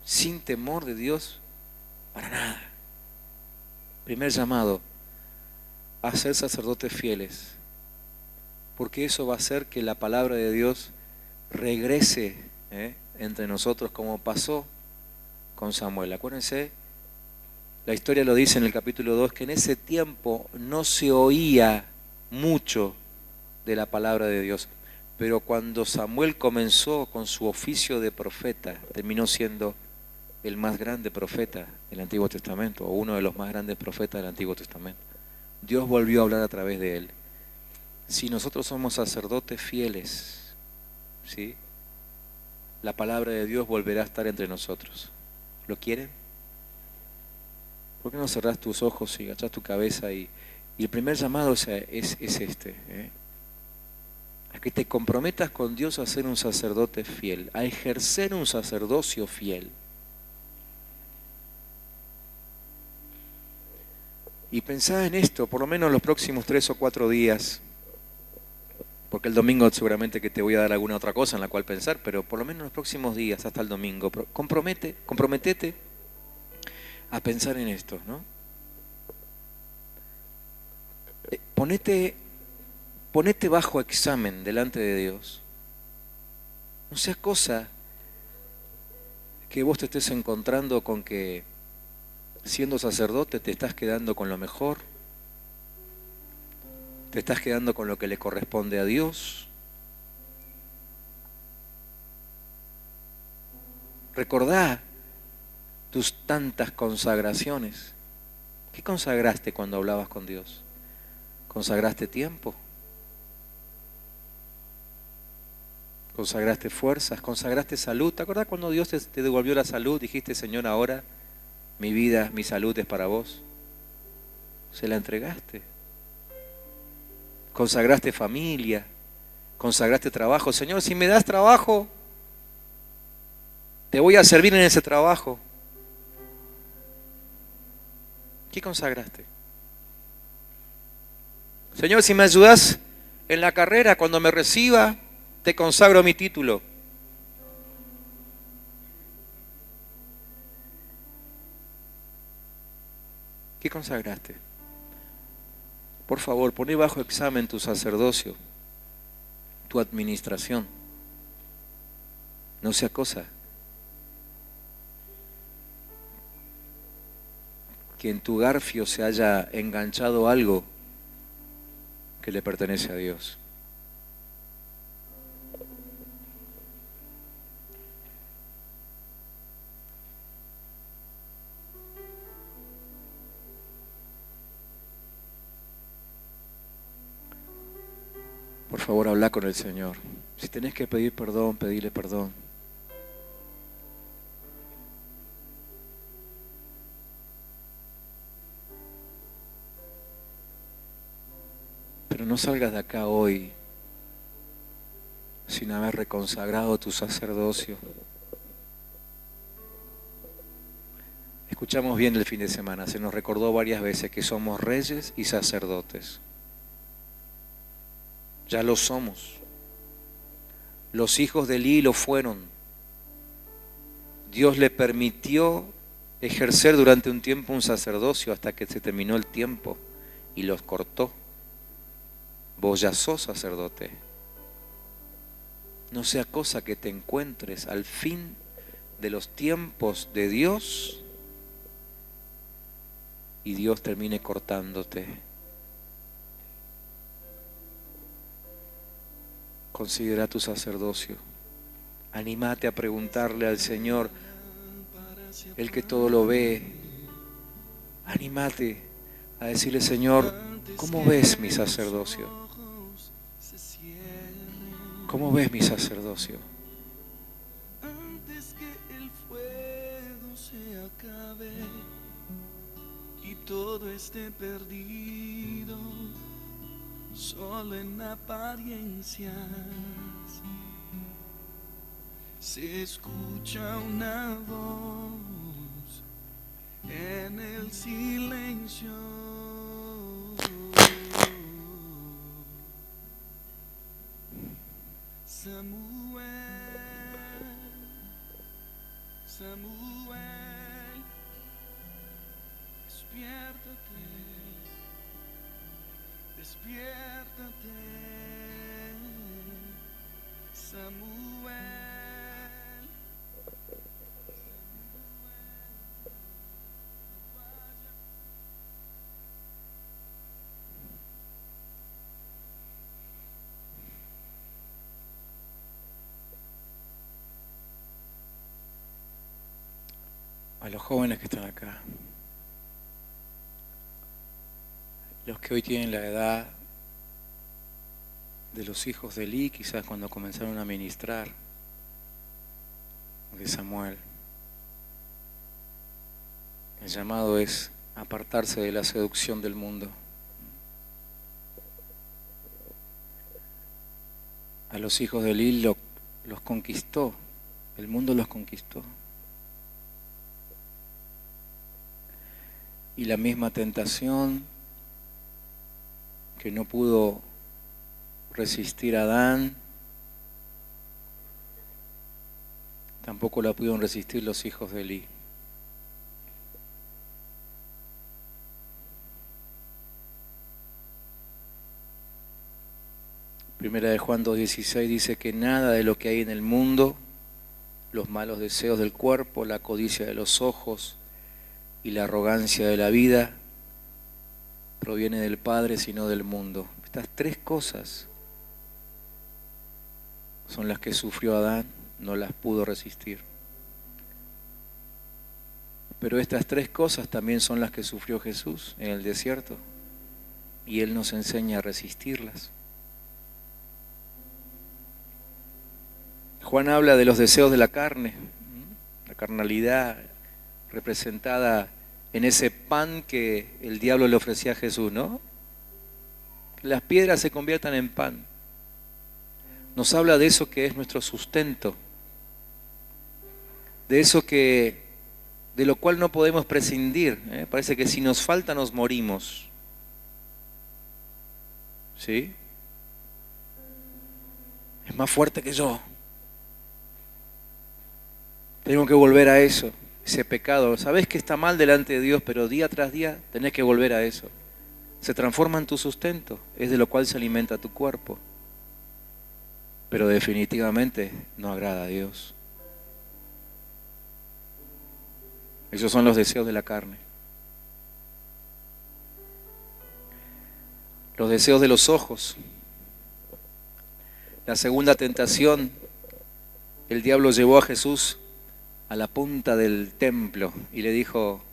sin temor de Dios, para nada. Primer llamado, a ser sacerdotes fieles, porque eso va a hacer que la palabra de Dios regrese entre nosotros como pasó con Samuel. Acuérdense, la historia lo dice en el capítulo 2, que en ese tiempo no se oía mucho de la palabra de Dios, pero cuando Samuel comenzó con su oficio de profeta, terminó siendo el más grande profeta del Antiguo Testamento, o uno de los más grandes profetas del Antiguo Testamento. Dios volvió a hablar a través de él. Si nosotros somos sacerdotes fieles, ¿sí?, la palabra de Dios volverá a estar entre nosotros. ¿Lo quieren? ¿Por qué no cerrás tus ojos y agachás tu cabeza? Y el primer llamado es este, a que te comprometas con Dios a ser un sacerdote fiel, a ejercer un sacerdocio fiel. Y pensá en esto, por lo menos los próximos 3 o 4 días, porque el domingo seguramente que te voy a dar alguna otra cosa en la cual pensar, pero por lo menos los próximos días, hasta el domingo, comprométete a pensar en esto, ¿no? Ponete bajo examen delante de Dios. No sea cosa que vos te estés encontrando con que siendo sacerdote te estás quedando con lo mejor, te estás quedando con lo que le corresponde a Dios. Recordá tus tantas consagraciones. ¿Qué consagraste cuando hablabas con Dios? ¿Consagraste tiempo? ¿Consagraste fuerzas? ¿Consagraste salud? ¿Te acordás cuando Dios te devolvió la salud? Dijiste, Señor, ahora mi vida, mi salud es para vos. ¿Se la entregaste? ¿Consagraste familia? ¿Consagraste trabajo? Señor, si me das trabajo, te voy a servir en ese trabajo. ¿Qué consagraste? Señor, si me ayudas en la carrera, cuando me reciba, te consagro mi título. ¿Qué consagraste? Por favor, poné bajo examen tu sacerdocio, tu administración. No sea cosa que en tu garfio se haya enganchado algo que le pertenece a Dios. Por favor, habla con el Señor. Si tenés que pedir perdón, pedile perdón. Pero no salgas de acá hoy sin haber reconsagrado tu sacerdocio. Escuchamos bien el fin de semana, se nos recordó varias veces que somos reyes y sacerdotes. Ya lo somos. Los hijos de Elí lo fueron. Dios le permitió ejercer durante un tiempo un sacerdocio hasta que se terminó el tiempo y los cortó. Vos ya sos sacerdote. No sea cosa que te encuentres al fin de los tiempos de Dios y Dios termine cortándote. Considera tu sacerdocio. Anímate a preguntarle al Señor, el que todo lo ve. Anímate a decirle, Señor, ¿cómo ves mi sacerdocio? ¿Cómo ves mi sacerdocio? Antes que el fuego se acabe y todo esté perdido, solo en apariencias, se escucha una voz en el silencio. Samuel, Samuel, despiértate, despiértate, Samuel. A los jóvenes que están acá, los que hoy tienen la edad de los hijos de Elí, quizás cuando comenzaron a ministrar, de Samuel, el llamado es apartarse de la seducción del mundo. A los hijos de Elí los conquistó, el mundo los conquistó. Y la misma tentación que no pudo resistir a Adán, tampoco la pudieron resistir los hijos de Elí. Primera de Juan 2:16 dice que nada de lo que hay en el mundo, los malos deseos del cuerpo, la codicia de los ojos y la arrogancia de la vida, proviene del Padre, sino del mundo. Estas tres cosas son las que sufrió Adán, no las pudo resistir. Pero estas tres cosas también son las que sufrió Jesús en el desierto, y Él nos enseña a resistirlas. Juan habla de los deseos de la carne, la carnalidad representada en ese pan que el diablo le ofrecía a Jesús, ¿no? Que las piedras se conviertan en pan. Nos habla de eso que es nuestro sustento, de eso de lo cual no podemos prescindir, ¿eh? Parece que si nos falta nos morimos, ¿sí? Es más fuerte que yo. Tengo que volver a eso, ese pecado. Sabés que está mal delante de Dios, pero día tras día tenés que volver a eso. Se transforma en tu sustento, es de lo cual se alimenta tu cuerpo. Pero definitivamente no agrada a Dios. Esos son los deseos de la carne. Los deseos de los ojos. La segunda tentación, el diablo llevó a Jesús a la punta del templo y le dijo,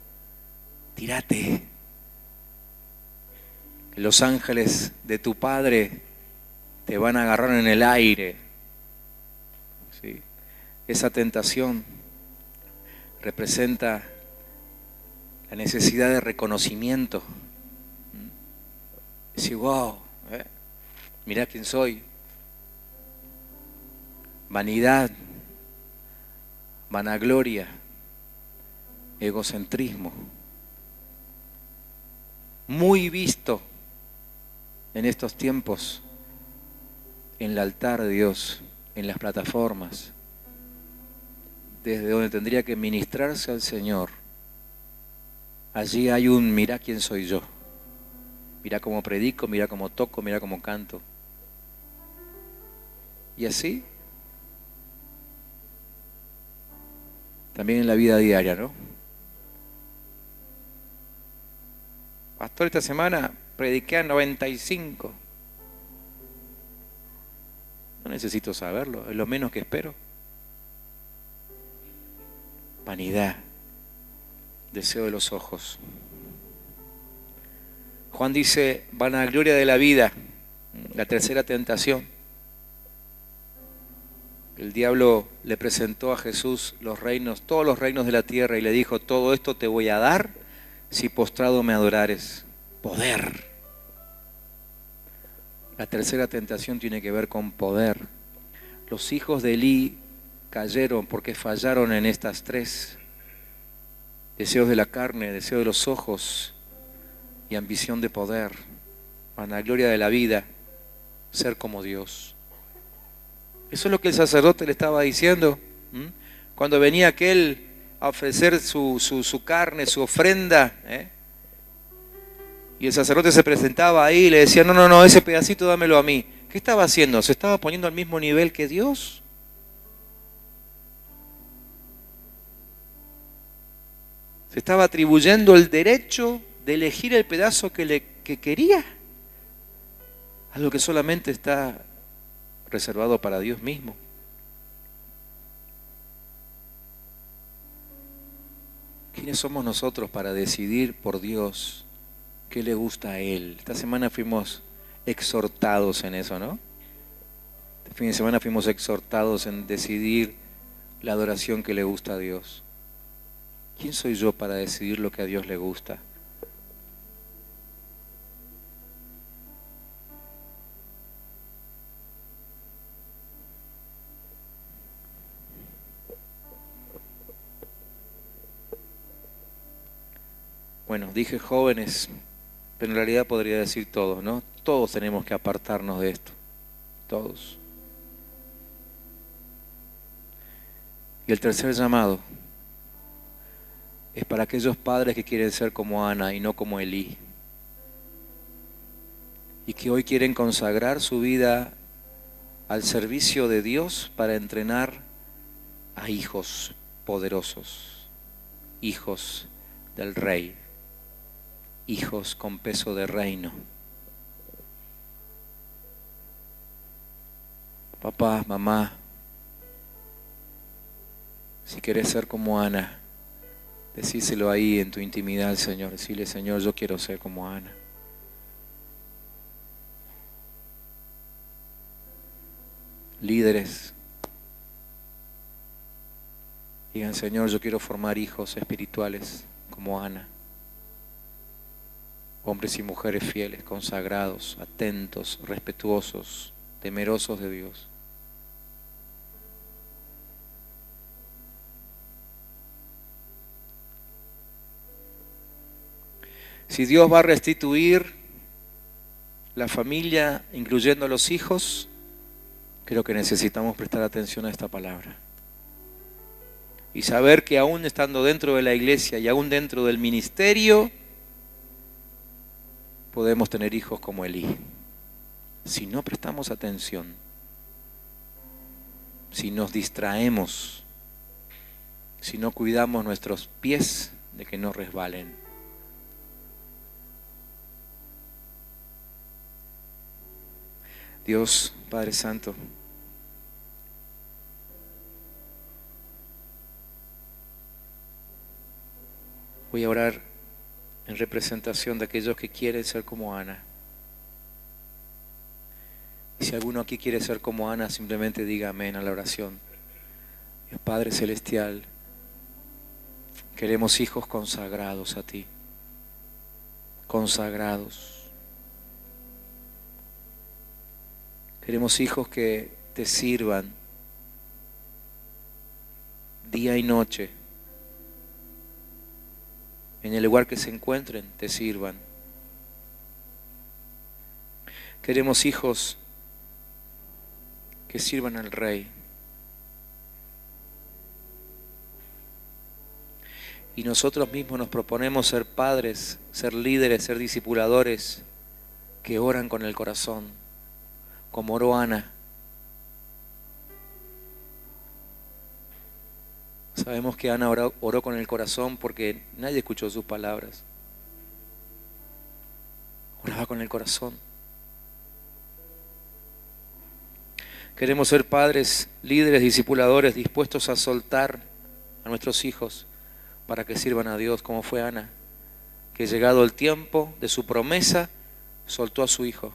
tírate. Los ángeles de tu Padre te van a agarrar en el aire. ¿Sí? Esa tentación representa la necesidad de reconocimiento. Decir, wow, mirá quién soy. Vanidad, vanagloria, egocentrismo. Muy visto en estos tiempos en el altar de Dios, en las plataformas, desde donde tendría que ministrarse al Señor. Allí hay un mirá quién soy yo, mirá cómo predico, mirá cómo toco, mirá cómo canto. Y así también en la vida diaria, ¿no? Pastor, esta semana prediqué a 95. No necesito saberlo, es lo menos que espero. Vanidad, deseo de los ojos. Juan dice, vanagloria de la vida, la tercera tentación. El diablo le presentó a Jesús los reinos, todos los reinos de la tierra, y le dijo, todo esto te voy a dar si postrado me adorares. Poder. La tercera tentación tiene que ver con poder. Los hijos de Elí cayeron porque fallaron en estas tres: deseos de la carne, deseo de los ojos y ambición de poder. Vanagloria de la vida, ser como Dios. Eso es lo que el sacerdote le estaba diciendo. Cuando venía aquel a ofrecer su carne, su ofrenda, y el sacerdote se presentaba ahí y le decía, no, ese pedacito dámelo a mí. ¿Qué estaba haciendo? ¿Se estaba poniendo al mismo nivel que Dios? ¿Se estaba atribuyendo el derecho de elegir el pedazo que quería? Algo que solamente está reservado para Dios mismo. ¿Quiénes somos nosotros para decidir por Dios qué le gusta a Él? Esta semana fuimos exhortados en eso, ¿no? Este fin de semana fuimos exhortados en decidir la adoración que le gusta a Dios. ¿Quién soy yo para decidir lo que a Dios le gusta? Bueno, dije jóvenes, pero en realidad podría decir todos, ¿no? Todos tenemos que apartarnos de esto, todos. Y el tercer llamado es para aquellos padres que quieren ser como Ana y no como Elí, y que hoy quieren consagrar su vida al servicio de Dios para entrenar a hijos poderosos, hijos del Rey, hijos con peso de reino. Papá, mamá, si querés ser como Ana, decíselo ahí en tu intimidad al Señor. Decile, Señor, yo quiero ser como Ana. Líderes, digan, Señor, yo quiero formar hijos espirituales como Ana. Hombres y mujeres fieles, consagrados, atentos, respetuosos, temerosos de Dios. Si Dios va a restituir la familia, incluyendo a los hijos, creo que necesitamos prestar atención a esta palabra. Y saber que aún estando dentro de la iglesia y aún dentro del ministerio, podemos tener hijos como Elí. Si no prestamos atención, si nos distraemos, si no cuidamos nuestros pies de que no resbalen. Dios, Padre Santo, voy a orar en representación de aquellos que quieren ser como Ana. Y si alguno aquí quiere ser como Ana, simplemente diga amén a la oración. Padre Celestial, queremos hijos consagrados a ti, consagrados. Queremos hijos que te sirvan día y noche. En el lugar que se encuentren, te sirvan. Queremos hijos que sirvan al Rey. Y nosotros mismos nos proponemos ser padres, ser líderes, ser discipuladores que oran con el corazón, como oró Ana. Sabemos que Ana oró con el corazón porque nadie escuchó sus palabras. Oraba con el corazón. Queremos ser padres, líderes, discipuladores, dispuestos a soltar a nuestros hijos para que sirvan a Dios, como fue Ana, que llegado el tiempo de su promesa, soltó a su hijo.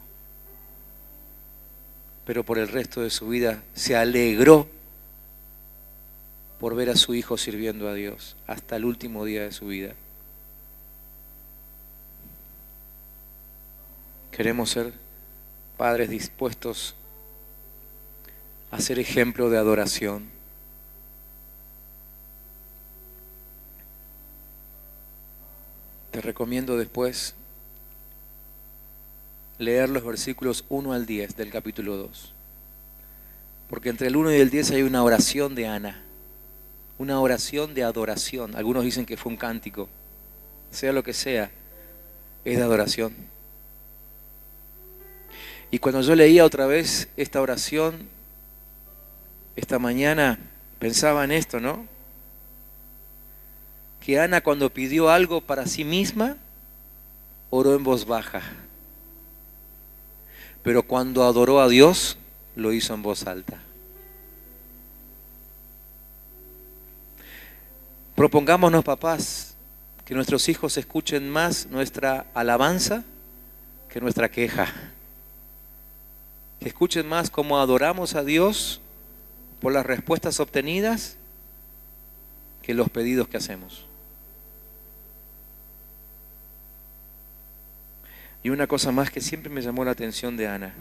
Pero por el resto de su vida se alegró por ver a su hijo sirviendo a Dios hasta el último día de su vida. Queremos ser padres dispuestos a ser ejemplo de adoración. Te recomiendo después leer los versículos 1 al 10 del capítulo 2. Porque entre el 1 y el 10 hay una oración de Ana. Una oración de adoración. Algunos dicen que fue un cántico. Sea lo que sea, es de adoración. Y cuando yo leía otra vez esta oración, esta mañana, pensaba en esto, ¿no? Que Ana, cuando pidió algo para sí misma, oró en voz baja. Pero cuando adoró a Dios, lo hizo en voz alta. Propongámonos, papás, que nuestros hijos escuchen más nuestra alabanza que nuestra queja. Que escuchen más cómo adoramos a Dios por las respuestas obtenidas que los pedidos que hacemos. Y una cosa más que siempre me llamó la atención de Ana.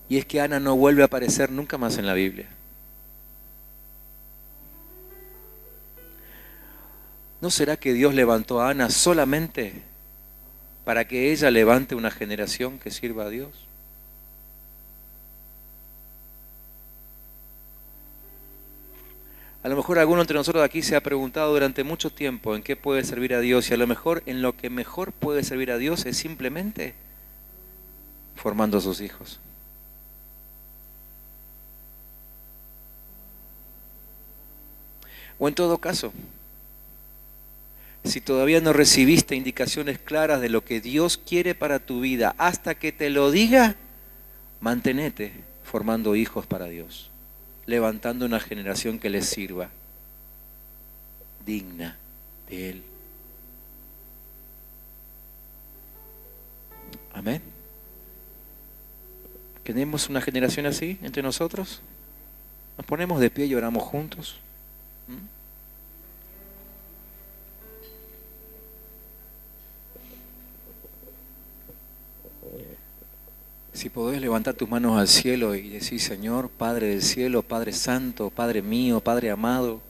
Y es que Ana no vuelve a aparecer nunca más en la Biblia. ¿No será que Dios levantó a Ana solamente para que ella levante una generación que sirva a Dios? A lo mejor alguno entre nosotros aquí se ha preguntado durante mucho tiempo en qué puede servir a Dios, y a lo mejor en lo que mejor puede servir a Dios es simplemente formando a sus hijos. O en todo caso, si todavía no recibiste indicaciones claras de lo que Dios quiere para tu vida, hasta que te lo diga, mantenete formando hijos para Dios, levantando una generación que les sirva, digna de Él. Amén. ¿Queremos una generación así entre nosotros? Nos ponemos de pie y oramos juntos. Si podés levantar tus manos al cielo y decir: Señor, Padre del cielo, Padre santo, Padre mío, Padre amado,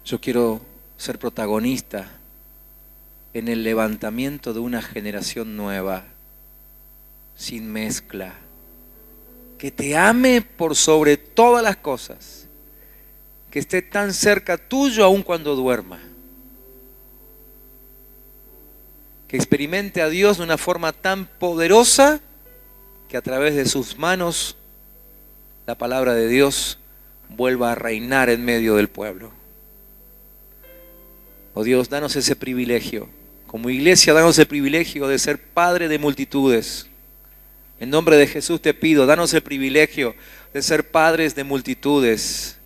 yo quiero ser protagonista en el levantamiento de una generación nueva, sin mezcla, que te ame por sobre todas las cosas, que esté tan cerca tuyo aun cuando duerma, que experimente a Dios de una forma tan poderosa que a través de sus manos la palabra de Dios vuelva a reinar en medio del pueblo. Oh Dios, danos ese privilegio. Como iglesia, danos el privilegio de ser padre de multitudes. En nombre de Jesús te pido, danos el privilegio de ser padres de multitudes.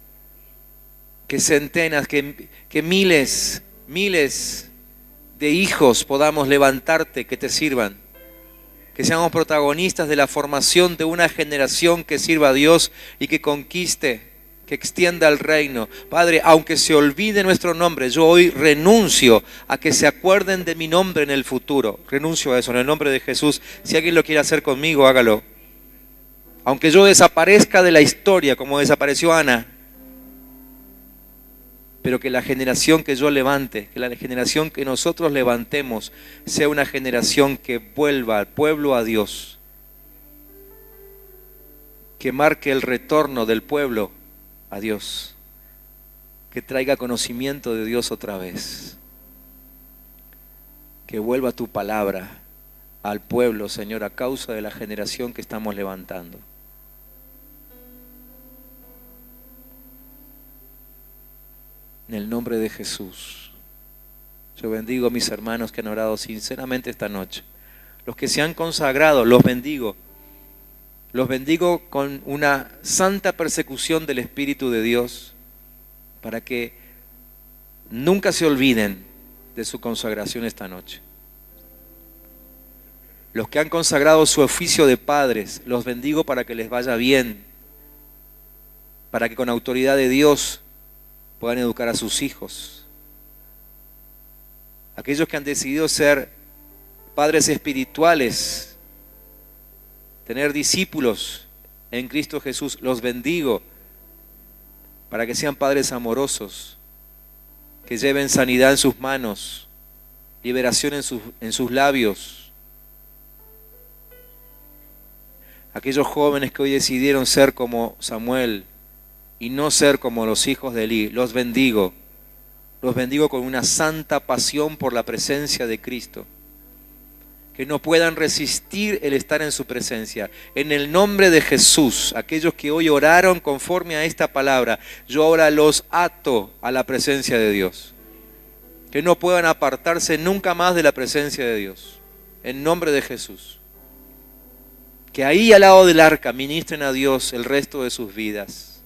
Que centenas, que miles de hijos podamos levantarte que te sirvan. Que seamos protagonistas de la formación de una generación que sirva a Dios y que conquiste, que extienda el reino. Padre, aunque se olvide nuestro nombre, yo hoy renuncio a que se acuerden de mi nombre en el futuro. Renuncio a eso en el nombre de Jesús. Si alguien lo quiere hacer conmigo, hágalo. Aunque yo desaparezca de la historia como desapareció Ana, pero que la generación que yo levante, que la generación que nosotros levantemos, sea una generación que vuelva al pueblo a Dios, que marque el retorno del pueblo a Dios, que traiga conocimiento de Dios otra vez, que vuelva tu palabra al pueblo, Señor, a causa de la generación que estamos levantando. En el nombre de Jesús, yo bendigo a mis hermanos que han orado sinceramente esta noche. Los que se han consagrado, los bendigo. Los bendigo con una santa persecución del Espíritu de Dios para que nunca se olviden de su consagración esta noche. Los que han consagrado su oficio de padres, los bendigo para que les vaya bien, para que con autoridad de Dios puedan educar a sus hijos. Aquellos que han decidido ser padres espirituales, tener discípulos en Cristo Jesús, los bendigo para que sean padres amorosos, que lleven sanidad en sus manos, liberación en sus labios. Aquellos jóvenes que hoy decidieron ser como Samuel y no ser como los hijos de Elí, los bendigo con una santa pasión por la presencia de Cristo, que no puedan resistir el estar en su presencia. En el nombre de Jesús, aquellos que hoy oraron conforme a esta palabra, yo ahora los ato a la presencia de Dios, que no puedan apartarse nunca más de la presencia de Dios, en nombre de Jesús. Que ahí al lado del arca ministren a Dios el resto de sus vidas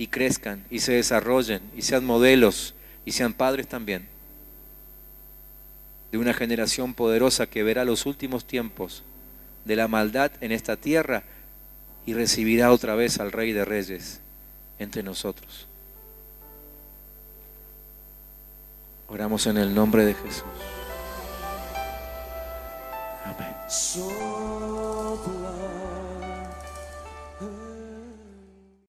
y crezcan y se desarrollen y sean modelos y sean padres también de una generación poderosa que verá los últimos tiempos de la maldad en esta tierra y recibirá otra vez al Rey de Reyes entre nosotros. Oramos en el nombre de Jesús. Amén.